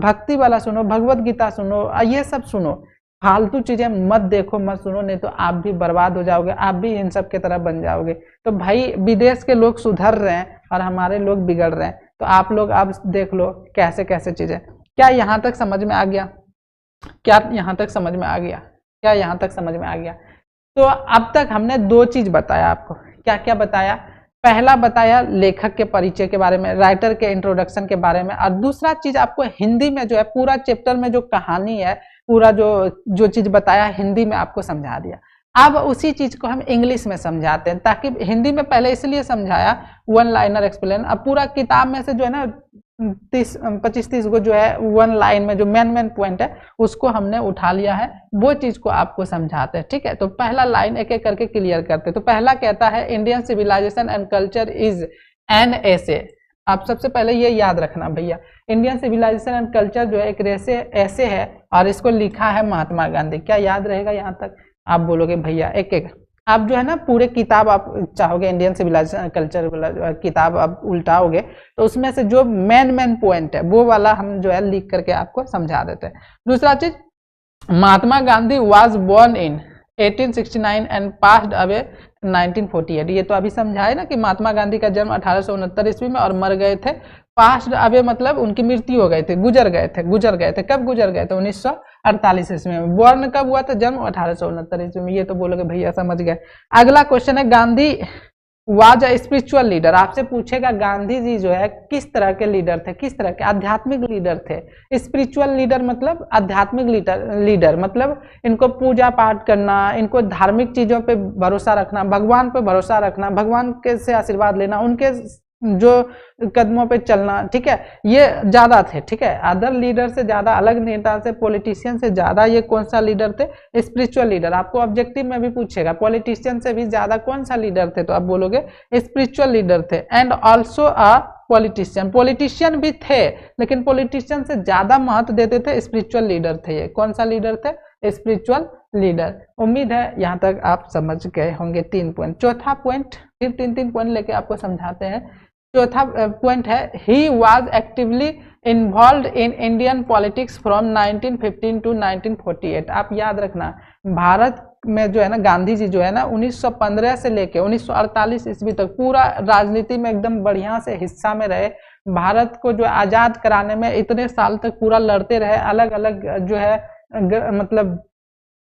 भक्ति वाला सुनो, भगवत गीता सुनो, ये सब सुनो। फालतू चीजें मत देखो, मत सुनो, नहीं तो आप भी बर्बाद हो जाओगे, आप भी इन सब के तरह बन जाओगे। तो भाई विदेश के लोग सुधर रहे हैं और हमारे लोग बिगड़ रहे हैं, तो आप लोग अब देख लो कैसे कैसे चीजें। क्या यहाँ तक समझ में आ गया? क्या यहाँ तक समझ में आ गया? क्या यहाँ तक समझ में आ गया? तो अब तक हमने दो चीज बताया आपको। क्या क्या बताया? पहला बताया लेखक के परिचय के बारे में, राइटर के इंट्रोडक्शन के बारे में, और दूसरा चीज आपको हिंदी में जो है पूरा चैप्टर में जो कहानी है, पूरा जो चीज बताया हिंदी में आपको समझा दिया। अब उसी चीज को हम इंग्लिश में समझाते हैं, ताकि हिंदी में पहले इसलिए समझाया वन लाइनर एक्सप्लेन। अब पूरा किताब में से जो है ना 25-30 को जो है वन लाइन में जो मेन पॉइंट है उसको हमने उठा लिया है, वो चीज को आपको समझाते हैं। ठीक है, तो पहला लाइन एक एक करके क्लियर करते हैं। तो पहला कहता है Indian civilisation and culture is an essay. आप सबसे पहले ये याद रखना भैया, इंडियन सिविलाइजेशन एंड कल्चर जो है एक ऐसे है, और इसको लिखा है महात्मा गांधी। क्या याद रहेगा यहाँ तक? आप बोलोगे भैया एक एक, आप जो है ना पूरे किताब आप चाहोगे इंडियन सिविलाइजेशन कल्चर किताब आप उल्टाओगे, तो उसमें से जो मेन पॉइंट है वो वाला हम जो है लिख करके आपको समझा देते हैं। दूसरा चीज, Mahatma Gandhi was born in 1869 and passed away 1948। ये तो अभी समझाए ना कि महात्मा गांधी का जन्म 1869 ईस्वी में और मर गए थे। पास्ड अवे मतलब उनकी मृत्यु हो गई थी, गुजर गए थे। कब गुजर गए थे? 1948 ईस्वी में। बॉर्न कब हुआ था? जन्म 1869 ईस्वी में। ये तो बोलोगे भैया समझ गए। अगला क्वेश्चन है, Gandhi was a spiritual leader. आपसे पूछेगा गांधी जी जो है किस तरह के लीडर थे, किस तरह के? आध्यात्मिक लीडर थे। स्पिरिचुअल लीडर मतलब आध्यात्मिक लीडर मतलब इनको पूजा पाठ करना, इनको धार्मिक चीजों पे भरोसा रखना, भगवान पे भरोसा रखना, भगवान के से आशीर्वाद लेना, उनके जो कदमों पे चलना। ठीक है, ये ज्यादा थे। ठीक है, अदर लीडर से ज्यादा, अलग नेता से, पॉलिटिशियन से ज्यादा ये कौन सा लीडर थे? Spiritual leader. आपको ऑब्जेक्टिव में भी पूछेगा पॉलिटिशियन से भी ज्यादा कौन सा लीडर थे, तो आप बोलोगे स्पिरिचुअल लीडर थे। एंड ऑल्सो अ पॉलिटिशियन भी थे, लेकिन पॉलिटिशियन से ज्यादा महत्व देते थे स्पिरिचुअल लीडर थे। ये कौन सा लीडर थे? Spiritual leader. उम्मीद है यहाँ तक आप समझ गए होंगे 3 पॉइंट। चौथा पॉइंट, फिर 3 पॉइंट लेके आपको समझाते हैं। चौथा पॉइंट है, he was actively involved in Indian politics from 1915 to 1948। आप याद रखना, भारत में जो है ना गांधी जी जो है ना 1915 से लेके 1948 ईस्वी तक पूरा राजनीति में एकदम बढ़िया से हिस्सा में रहे। भारत को जो आजाद कराने में इतने साल तक पूरा लड़ते रहे। अलग अलग जो है मतलब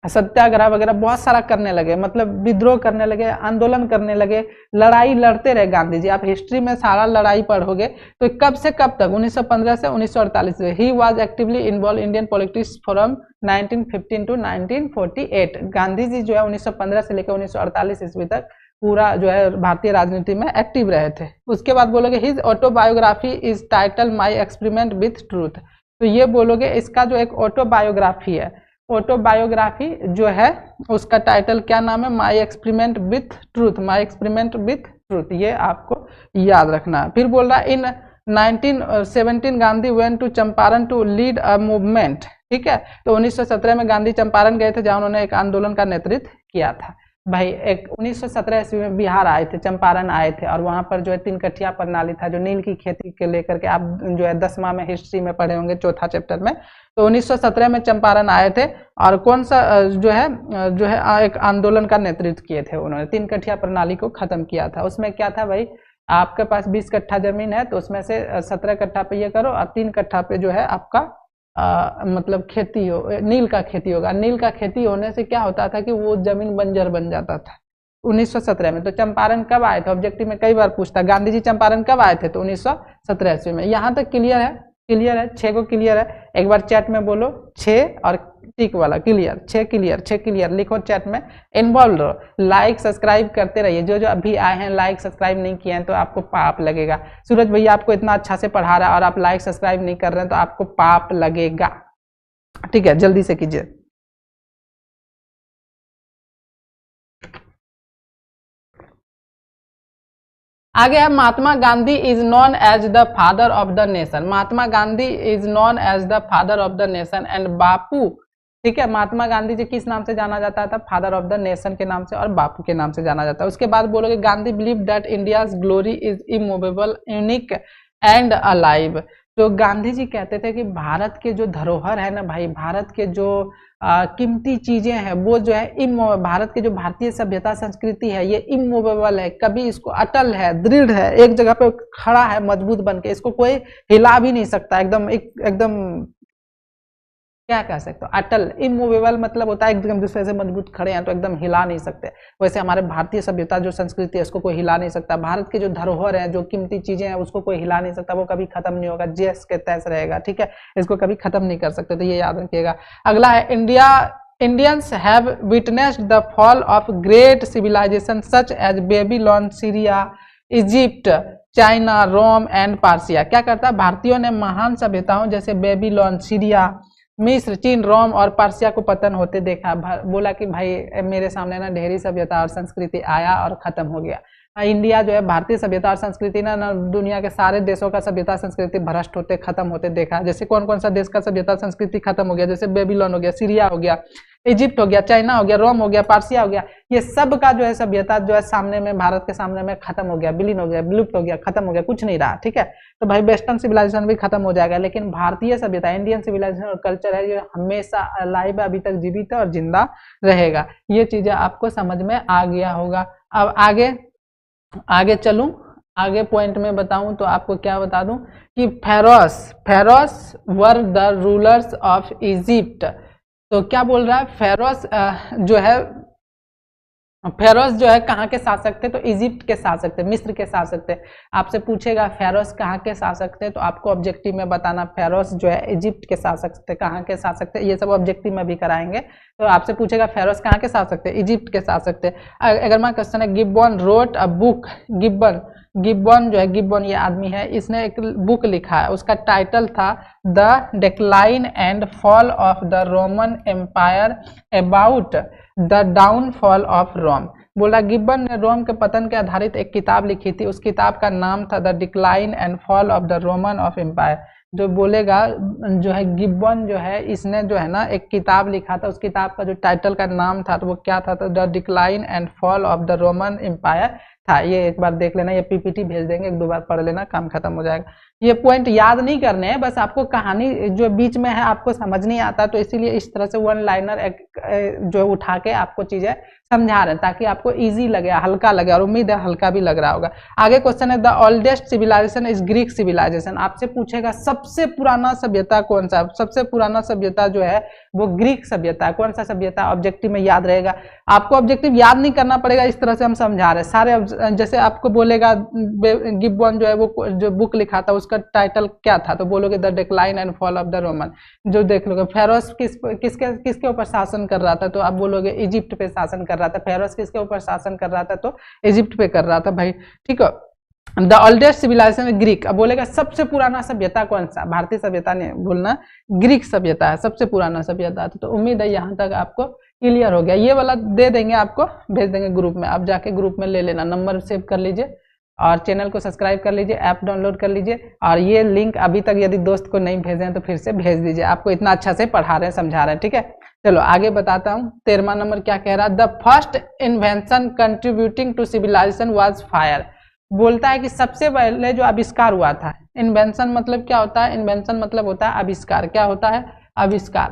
सत्याग्रह वगैरह बहुत सारा करने लगे, मतलब विद्रोह करने लगे, आंदोलन करने लगे, लड़ाई लड़ते रहे गांधी जी। आप हिस्ट्री में सारा लड़ाई पढ़ोगे तो कब से कब तक, 1915 से 1948 ही was actively involve Indian politics from 1915 to 1948। Gandhi ji जो है 1915 से लेकर 1948 ईस्वी तक पूरा जो है भारतीय राजनीति में एक्टिव रहे थे। उसके बाद बोलोगे his autobiography is title my experiment with truth. तो ये बोलोगे इसका जो एक ऑटोबायोग्राफी है, ऑटोबायोग्राफी जो है उसका टाइटल क्या नाम है, my experiment with truth, my experiment with truth, ये आपको याद रखना है। फिर बोल रहा है in 1917 Gandhi went to Champaran to lead a movement, ठीक है। तो 1917 में गांधी चंपारण गए थे जहां उन्होंने एक आंदोलन का नेतृत्व किया था। भाई एक 1917 ईस्वी में बिहार आए थे, चंपारण आए थे, और वहां पर जो है 3 कठिया प्रणाली था, जो नील की खेती के लेकर के आप जो है 10वां में हिस्ट्री में पढ़े होंगे, चौथा चैप्टर में। तो 1917 में चंपारण आए थे और कौन सा जो है एक आंदोलन का नेतृत्व किए थे उन्होंने, 3 कठिया प्रणाली को खत्म किया था। उसमें क्या था भाई, आपके पास 20 कट्ठा जमीन है तो उसमें से 17 कट्ठा पे ये करो और 3 कट्ठा पे जो है आपका मतलब खेती हो, नील का खेती होगा। नील का खेती होने से क्या होता था कि वो जमीन बंजर बन जाता था 1917 में। तो चंपारण कब आए थे, ऑब्जेक्टिव में कई बार पूछता, गांधी जी चंपारण कब आए थे, तो 1917 ईस्वी में। यहाँ तक क्लियर है? क्लियर है? 6 को क्लियर है? एक बार चैट में बोलो 6 और टिक वाला क्लियर, 6 क्लियर, 6 क्लियर लिखो चैट में। इन्वॉल्व रहो, लाइक सब्सक्राइब करते रहिए। जो जो अभी आए हैं लाइक सब्सक्राइब नहीं किए हैं तो आपको पाप लगेगा। सूरज भैया आपको इतना अच्छा से पढ़ा रहा है और आप लाइक सब्सक्राइब नहीं कर रहे हैं तो आपको पाप लगेगा, ठीक है, जल्दी से कीजिए। आगे है Mahatma Gandhi is known as the father of the nation. Mahatma Gandhi is known as the father of the nation and Bapu, ठीक है। महात्मा गांधी जी किस नाम से जाना जाता था, फादर ऑफ द नेशन के नाम से और बापू के नाम से जाना जाता है। उसके बाद बोलोगे Gandhi believe that India's glory is immovable, unique and alive. तो गांधी जी कहते थे कि भारत के जो धरोहर है ना भाई, भारत के जो कीमती चीजें हैं वो जो है भारत के जो भारतीय सभ्यता संस्कृति है ये इमूवेबल है, कभी इसको अटल है, दृढ़ है, एक जगह पे खड़ा है मजबूत बन के, इसको कोई हिला भी नहीं सकता, एकदम क्या कह सकते हो, अटल। इमूवेबल मतलब होता है एकदम दूसरे से मजबूत खड़े हैं तो एकदम हिला नहीं सकते। वैसे हमारे भारतीय सभ्यता जो संस्कृति है उसको कोई हिला नहीं सकता। भारत के जो धरोहर है, जो कीमती चीजें हैं उसको कोई हिला नहीं सकता, वो कभी खत्म नहीं होगा, जैस के तैस रहेगा, ठीक है। इसको कभी खत्म नहीं कर सकते, तो ये याद रखिएगा। अगला है Indians have witnessed the fall of great civilization such as Babylon, Syria, Egypt, China, Rome and Persia. क्या करता है, भारतीयों ने महान सभ्यताओं जैसे बेबीलोन, सीरिया, मिस्र, चीन, रोम और पर्सिया को पतन होते देखा। बोला कि भाई मेरे सामने ना ढेरी सभ्यता और संस्कृति आया और खत्म हो गया। इंडिया जो है भारतीय सभ्यता और संस्कृति ना दुनिया के सारे देशों का सभ्यता संस्कृति भ्रष्ट होते खत्म होते देखा। जैसे कौन कौन सा देश का सभ्यता संस्कृति खत्म हो गया, जैसे बेबीलोन हो गया, सीरिया हो गया, इजिप्ट हो गया, चाइना हो गया, रोम हो गया, पार्सिया हो गया, ये सब का जो है सभ्यता जो है सामने में, भारत के सामने में खत्म हो गया, विलीन हो गया, विलुप्त हो गया, खत्म हो गया, कुछ नहीं रहा, ठीक है। तो भाई वेस्टर्न सिविलाइजेशन भी खत्म हो जाएगा, लेकिन भारतीय सभ्यता, इंडियन सिविलाइजेशन और कल्चर है जो हमेशा अलाइव, अभी तक जीवित है और जिंदा रहेगा। ये चीजें आपको समझ में आ गया होगा। अब आगे चलूं, आगे पॉइंट में बताऊं तो आपको क्या बता दूं कि ferrous were the rulers of Egypt. तो क्या बोल रहा है, फेरोस जो है कहाँ के शासक थे, तो इजिप्ट के शासक थे, मिस्र के शासक थे। आपसे पूछेगा फेरोस कहाँ के शासक थे, तो आपको ऑब्जेक्टिव में बताना फेरोस जो है इजिप्ट के शासक थे। कहाँ के शासक थे, ये सब ऑब्जेक्टिव में भी कराएंगे। तो आपसे पूछेगा फेरोस कहाँ के शासक थे, इजिप्ट के शासक थे। अगर मैं क्वेश्चन है, Gibbon wrote a book, Gibbon जो है, गिब्बन ये आदमी है, इसने एक बुक लिखा है, उसका टाइटल था the decline and fall of the Roman empire about the downfall of Rome. बोला गिब्बन ने रोम के पतन के आधारित एक किताब लिखी थी, उस किताब का नाम था the decline and fall of the Roman of empire. जो बोलेगा जो है गिब्बन जो है, इसने जो है ना एक किताब लिखा था, उस किताब का जो टाइटल का नाम था तो वो क्या था, तो the decline and fall of the Roman empire था। ये एक बार देख लेना, ये पीपीटी भेज देंगे, एक दो बार पढ़ लेना, काम खत्म हो जाएगा। ये पॉइंट याद नहीं करने हैं, बस आपको कहानी जो बीच में है आपको समझ नहीं आता, तो इसीलिए इस तरह से वन लाइनर जो उठा के आपको चीजें समझा रहे हैं ताकि आपको इजी लगे, हल्का लगे, और उम्मीद है हल्का भी लग रहा होगा। आगे क्वेश्चन है, the oldest civilisation is Greek civilisation. आपसे पूछेगा सबसे पुराना सभ्यता कौन सा? सबसे पुराना सभ्यता जो है वो ग्रीक सभ्यता है। कौन सा सभ्यता? ऑब्जेक्टिव में याद रहेगा। आपको ऑब्जेक्टिव याद नहीं करना पड़ेगा, इस तरह से हम समझा रहे हैं सारे। जैसे आपको बोलेगा गिब्बन जो है वो जो बुक लिखा था उसका टाइटल क्या था, तो बोलोगे the decline and fall of the Roman. जो देख लोगे फेरोस किसके ऊपर शासन कर रहा था, तो आप बोलोगे इजिप्ट पे शासन कर रहा था। फेरोस किसके ऊपर शासन कर रहा था, तो इजिप्ट पे कर रहा था भाई, ठीक है। The oldest civilisation Greek. अब बोलेगा सबसे पुराना सभ्यता कौन सा? भारतीय सभ्यता नहीं बोलना, ग्रीक सभ्यता है सबसे पुराना सभ्यता। तो उम्मीद है यहाँ तक आपको क्लियर हो गया। ये वाला दे देंगे आपको, भेज देंगे ग्रुप में, आप जाके ग्रुप में ले लेना, नंबर सेव कर लीजिए और चैनल को सब्सक्राइब कर लीजिए, ऐप डाउनलोड कर लीजिए। और ये लिंक अभी तक यदि दोस्त को नहीं भेजे हैं तो फिर से भेज दीजिए, आपको इतना अच्छा से पढ़ा रहे हैं, समझा रहे हैं, ठीक है। चलो आगे बताता हूँ। 13वां नंबर क्या कह रहा है? The first invention contributing to civilisation was fire. बोलता है कि सबसे पहले जो आविष्कार हुआ था, इन्वेंशन मतलब क्या होता है? इन्वेंशन मतलब होता है आविष्कार। क्या होता है? आविष्कार।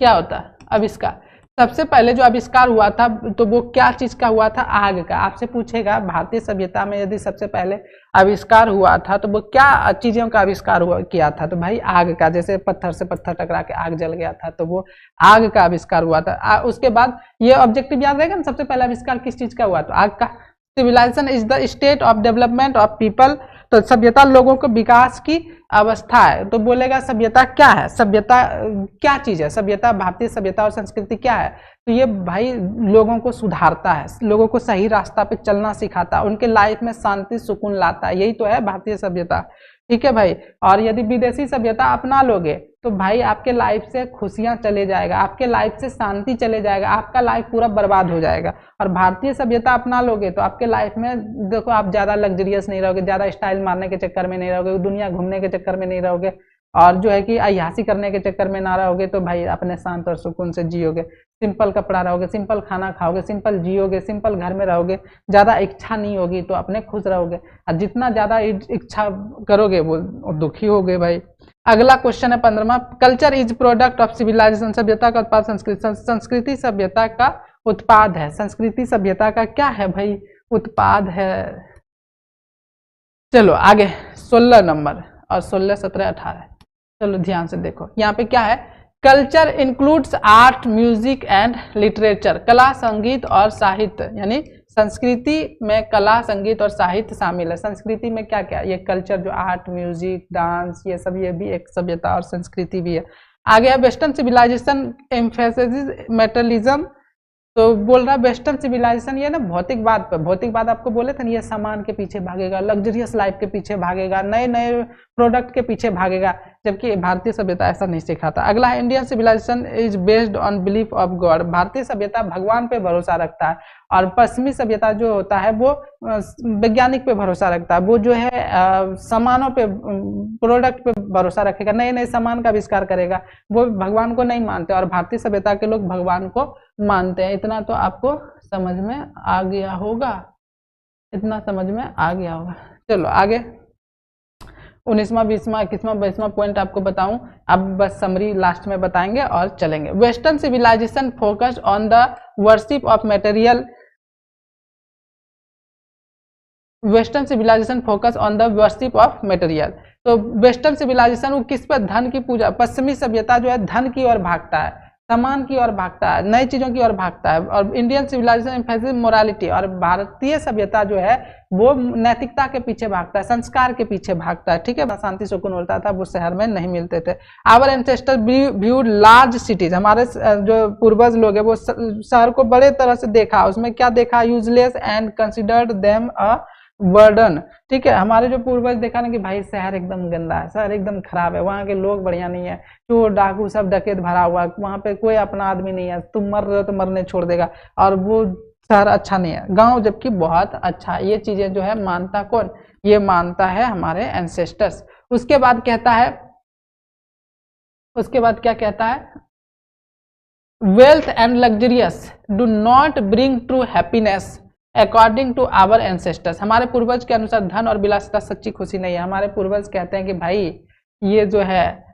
क्या होता है? आविष्कार। सबसे पहले जो आविष्कार हुआ था तो वो क्या चीज का हुआ था? आग का। आपसे पूछेगा भारतीय सभ्यता में यदि सबसे पहले आविष्कार हुआ था तो वो क्या चीजों का आविष्कार हुआ किया था, तो भाई आग का। जैसे पत्थर से पत्थर टकरा के आग जल गया था तो वो आग का आविष्कार हुआ था। उसके बाद ये ऑब्जेक्टिव याद रहेगा ना, सबसे पहला आविष्कार किस चीज का हुआ? तो आग का। Civilisation is the state of development of people. तो सभ्यता लोगों को विकास की अवस्था है। तो बोलेगा सभ्यता क्या है? सभ्यता क्या चीज है? सभ्यता, भारतीय सभ्यता और संस्कृति क्या है? तो ये भाई लोगों को सुधारता है, लोगों को सही रास्ता पे चलना सिखाता है, उनके लाइफ में शांति सुकून लाता है। यही तो है भारतीय सभ्यता, ठीक है भाई। और यदि विदेशी सभ्यता अपना लोगे तो भाई आपके लाइफ से खुशियां चले जाएगा, आपके लाइफ से शांति चले जाएगा, आपका लाइफ पूरा बर्बाद हो जाएगा। और भारतीय सभ्यता अपना लोगे तो आपके लाइफ में देखो, आप ज्यादा लग्जरियस नहीं रहोगे, ज्यादा स्टाइल मारने के चक्कर में नहीं रहोगे, दुनिया घूमने के चक्कर में नहीं रहोगे, और जो है कि अय्यासी करने के चक्कर में ना रहोगे, तो भाई अपने शांत और सुकून से जियोगे, सिंपल कपड़ा रहोगे, सिंपल खाना खाओगे, सिंपल जियोगे, सिंपल घर में रहोगे, ज्यादा इच्छा नहीं होगी तो अपने खुश रहोगे। और जितना ज्यादा इच्छा करोगे वो दुखी होगे भाई। अगला क्वेश्चन है 15वां। Culture is product of civilization. सभ्यता का उत्पाद संस्कृति। संस्कृति सभ्यता का उत्पाद है। संस्कृति सभ्यता का क्या है भाई? उत्पाद है। चलो आगे 16 नंबर, और 16, 17, 18। चलो ध्यान से देखो, यहाँ पे क्या है? Culture includes art, music and literature. कला, संगीत और साहित्य, यानी संस्कृति में कला, संगीत और साहित्य शामिल है। संस्कृति में क्या क्या? ये कल्चर जो आर्ट, म्यूजिक, डांस, ये सब, ये भी एक सभ्यता और संस्कृति भी है। आगे है वेस्टर्न सिविलाइजेशन एम्फेसिस मेटलिज्म। तो बोल रहा है वेस्टर्न सिविलाइजेशन ये ना भौतिकवाद पर, भौतिकवाद आपको बोले थे ना, ये सामान के पीछे भागेगा, लग्जरियस लाइफ के पीछे भागेगा, नए नए प्रोडक्ट के पीछे भागेगा, जबकि भारतीय सभ्यता ऐसा नहीं सिखाता। अगला है Indian civilisation is based on belief of God. भारतीय सभ्यता भगवान पे भरोसा रखता है, और पश्चिमी सभ्यता जो होता है वो वैज्ञानिक पे भरोसा रखता है। वो जो है सामानों पे, प्रोडक्ट पे भरोसा रखेगा, नए नए सामान का आविष्कार करेगा, वो भगवान को नहीं मानते। और भारतीय सभ्यता के लोग भगवान को मानते हैं। इतना तो आपको समझ में आ गया होगा, इतना समझ में आ गया होगा। चलो आगे 19वां, 20वां, 21वां, 22वां पॉइंट आपको बताऊं, अब बस समरी लास्ट में बताएंगे और चलेंगे। Western civilisation focused on the worship of material. Western civilisation focus on the worship of material. तो वेस्टर्न सिविलाइजेशन वो किस पर? धन की पूजा। पश्चिमी सभ्यता जो है धन की ओर भागता है, सामान की ओर भागता है, नई चीजों की ओर भागता है। और इंडियन सिविलाइजेशन एम्फेसिस मोरालिटी। और भारतीय सभ्यता जो है वो नैतिकता के पीछे भागता है, संस्कार के पीछे भागता है, ठीक है। शांति सुकून मिलता था, वो शहर में नहीं मिलते थे। Our ancestor viewed large cities. हमारे जो पूर्वज लोग हैं वो शहर को बड़े तरह से देखा। उसमें क्या देखा? Useless and considered them a burden, ठीक है। हमारे जो पूर्वज देखा ना कि भाई शहर एकदम गंदा है, शहर एकदम खराब है, वहाँ के लोग बढ़िया नहीं है, चोर डाकू सब डकैत भरा हुआ, वहाँ पे कोई अपना आदमी नहीं है, तुम मर रहे हो तो मरने छोड़ देगा, और वो शहर अच्छा नहीं है। गांव जबकि बहुत अच्छा है। ये चीजें जो है मानता कौन? ये मानता है हमारे एंसेस्टर्स। उसके बाद कहता है, उसके बाद क्या कहता है? Wealth and luxurious do not bring true happiness. According to our ancestors, हमारे पूर्वज के अनुसार धन और विलासिता सच्ची खुशी नहीं है। हमारे पूर्वज कहते हैं कि भाई ये जो है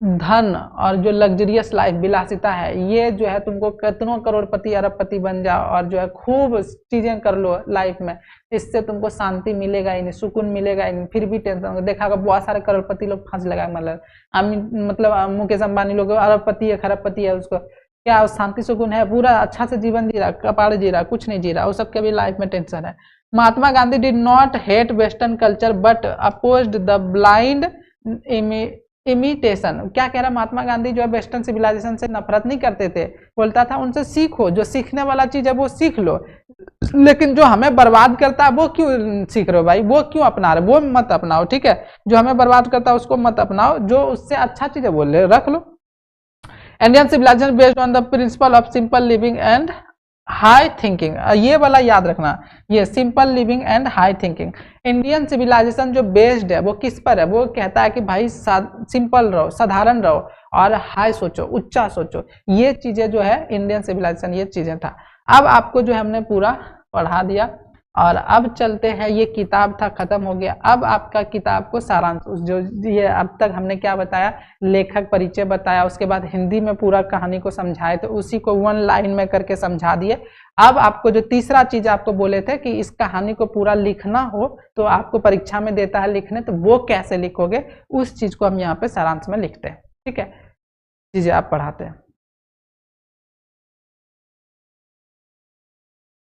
धन और जो लग्जरियस लाइफ विलासिता है, ये जो है तुमको कितनों करोड़पति अरबपति बन जाओ और जो है खूब चीजें कर लो लाइफ में, इससे तुमको शांति मिलेगा ही नहीं, सुकून मिलेगा ही नहीं, फिर भी टेंशन। देखा होगा बहुत सारे करोड़पति लोग फंस लगा, मतलब मुकेश अंबानी लोग अरबपति है खरबपति है, उसको क्या शांति सुकून है, पूरा अच्छा से जीवन जी रहा, कपाड़ जी रहा, कुछ नहीं जी रहा, वो सबके भी लाइफ में टेंशन है। Mahatma Gandhi did not hate western culture but opposed the blind imitation. क्या कह रहा महात्मा गांधी जो है वेस्टर्न सिविलाइजेशन से नफरत नहीं करते थे, बोलता था उनसे सीखो, जो सीखने वाला चीज है वो सीख लो, लेकिन जो हमें बर्बाद करता है वो क्यों सीख रहे हो भाई, वो क्यों अपना रहे, वो मत अपनाओ, ठीक है, जो हमें बर्बाद करता है उसको मत अपनाओ, जो उससे अच्छा चीज है वो ले रख लो। Indian civilization based on the principle of simple living and high thinking, ये वाला याद रखना, ये simple living and high thinking. Indian civilization जो बेस्ड है वो किस पर है, वो कहता है कि भाई सिंपल रहो, साधारण रहो और हाई सोचो, उच्चा सोचो, ये चीजें जो है इंडियन सिविलाइजेशन ये चीजें था। अब आपको जो है हमने पूरा पढ़ा दिया और अब चलते हैं, ये किताब था खत्म हो गया। अब आपका किताब को सारांश, जो ये अब तक हमने क्या बताया, लेखक परिचय बताया, उसके बाद हिंदी में पूरा कहानी को समझाए, तो उसी को 1 लाइन में करके समझा दिए। अब आपको जो तीसरा चीज आपको बोले थे कि इस कहानी को पूरा लिखना हो तो आपको परीक्षा में देता है लिखने, तो वो कैसे लिखोगे उस चीज को हम यहाँ पे सारांश में लिखते हैं, ठीक है, चीजें आप पढ़ाते हैं।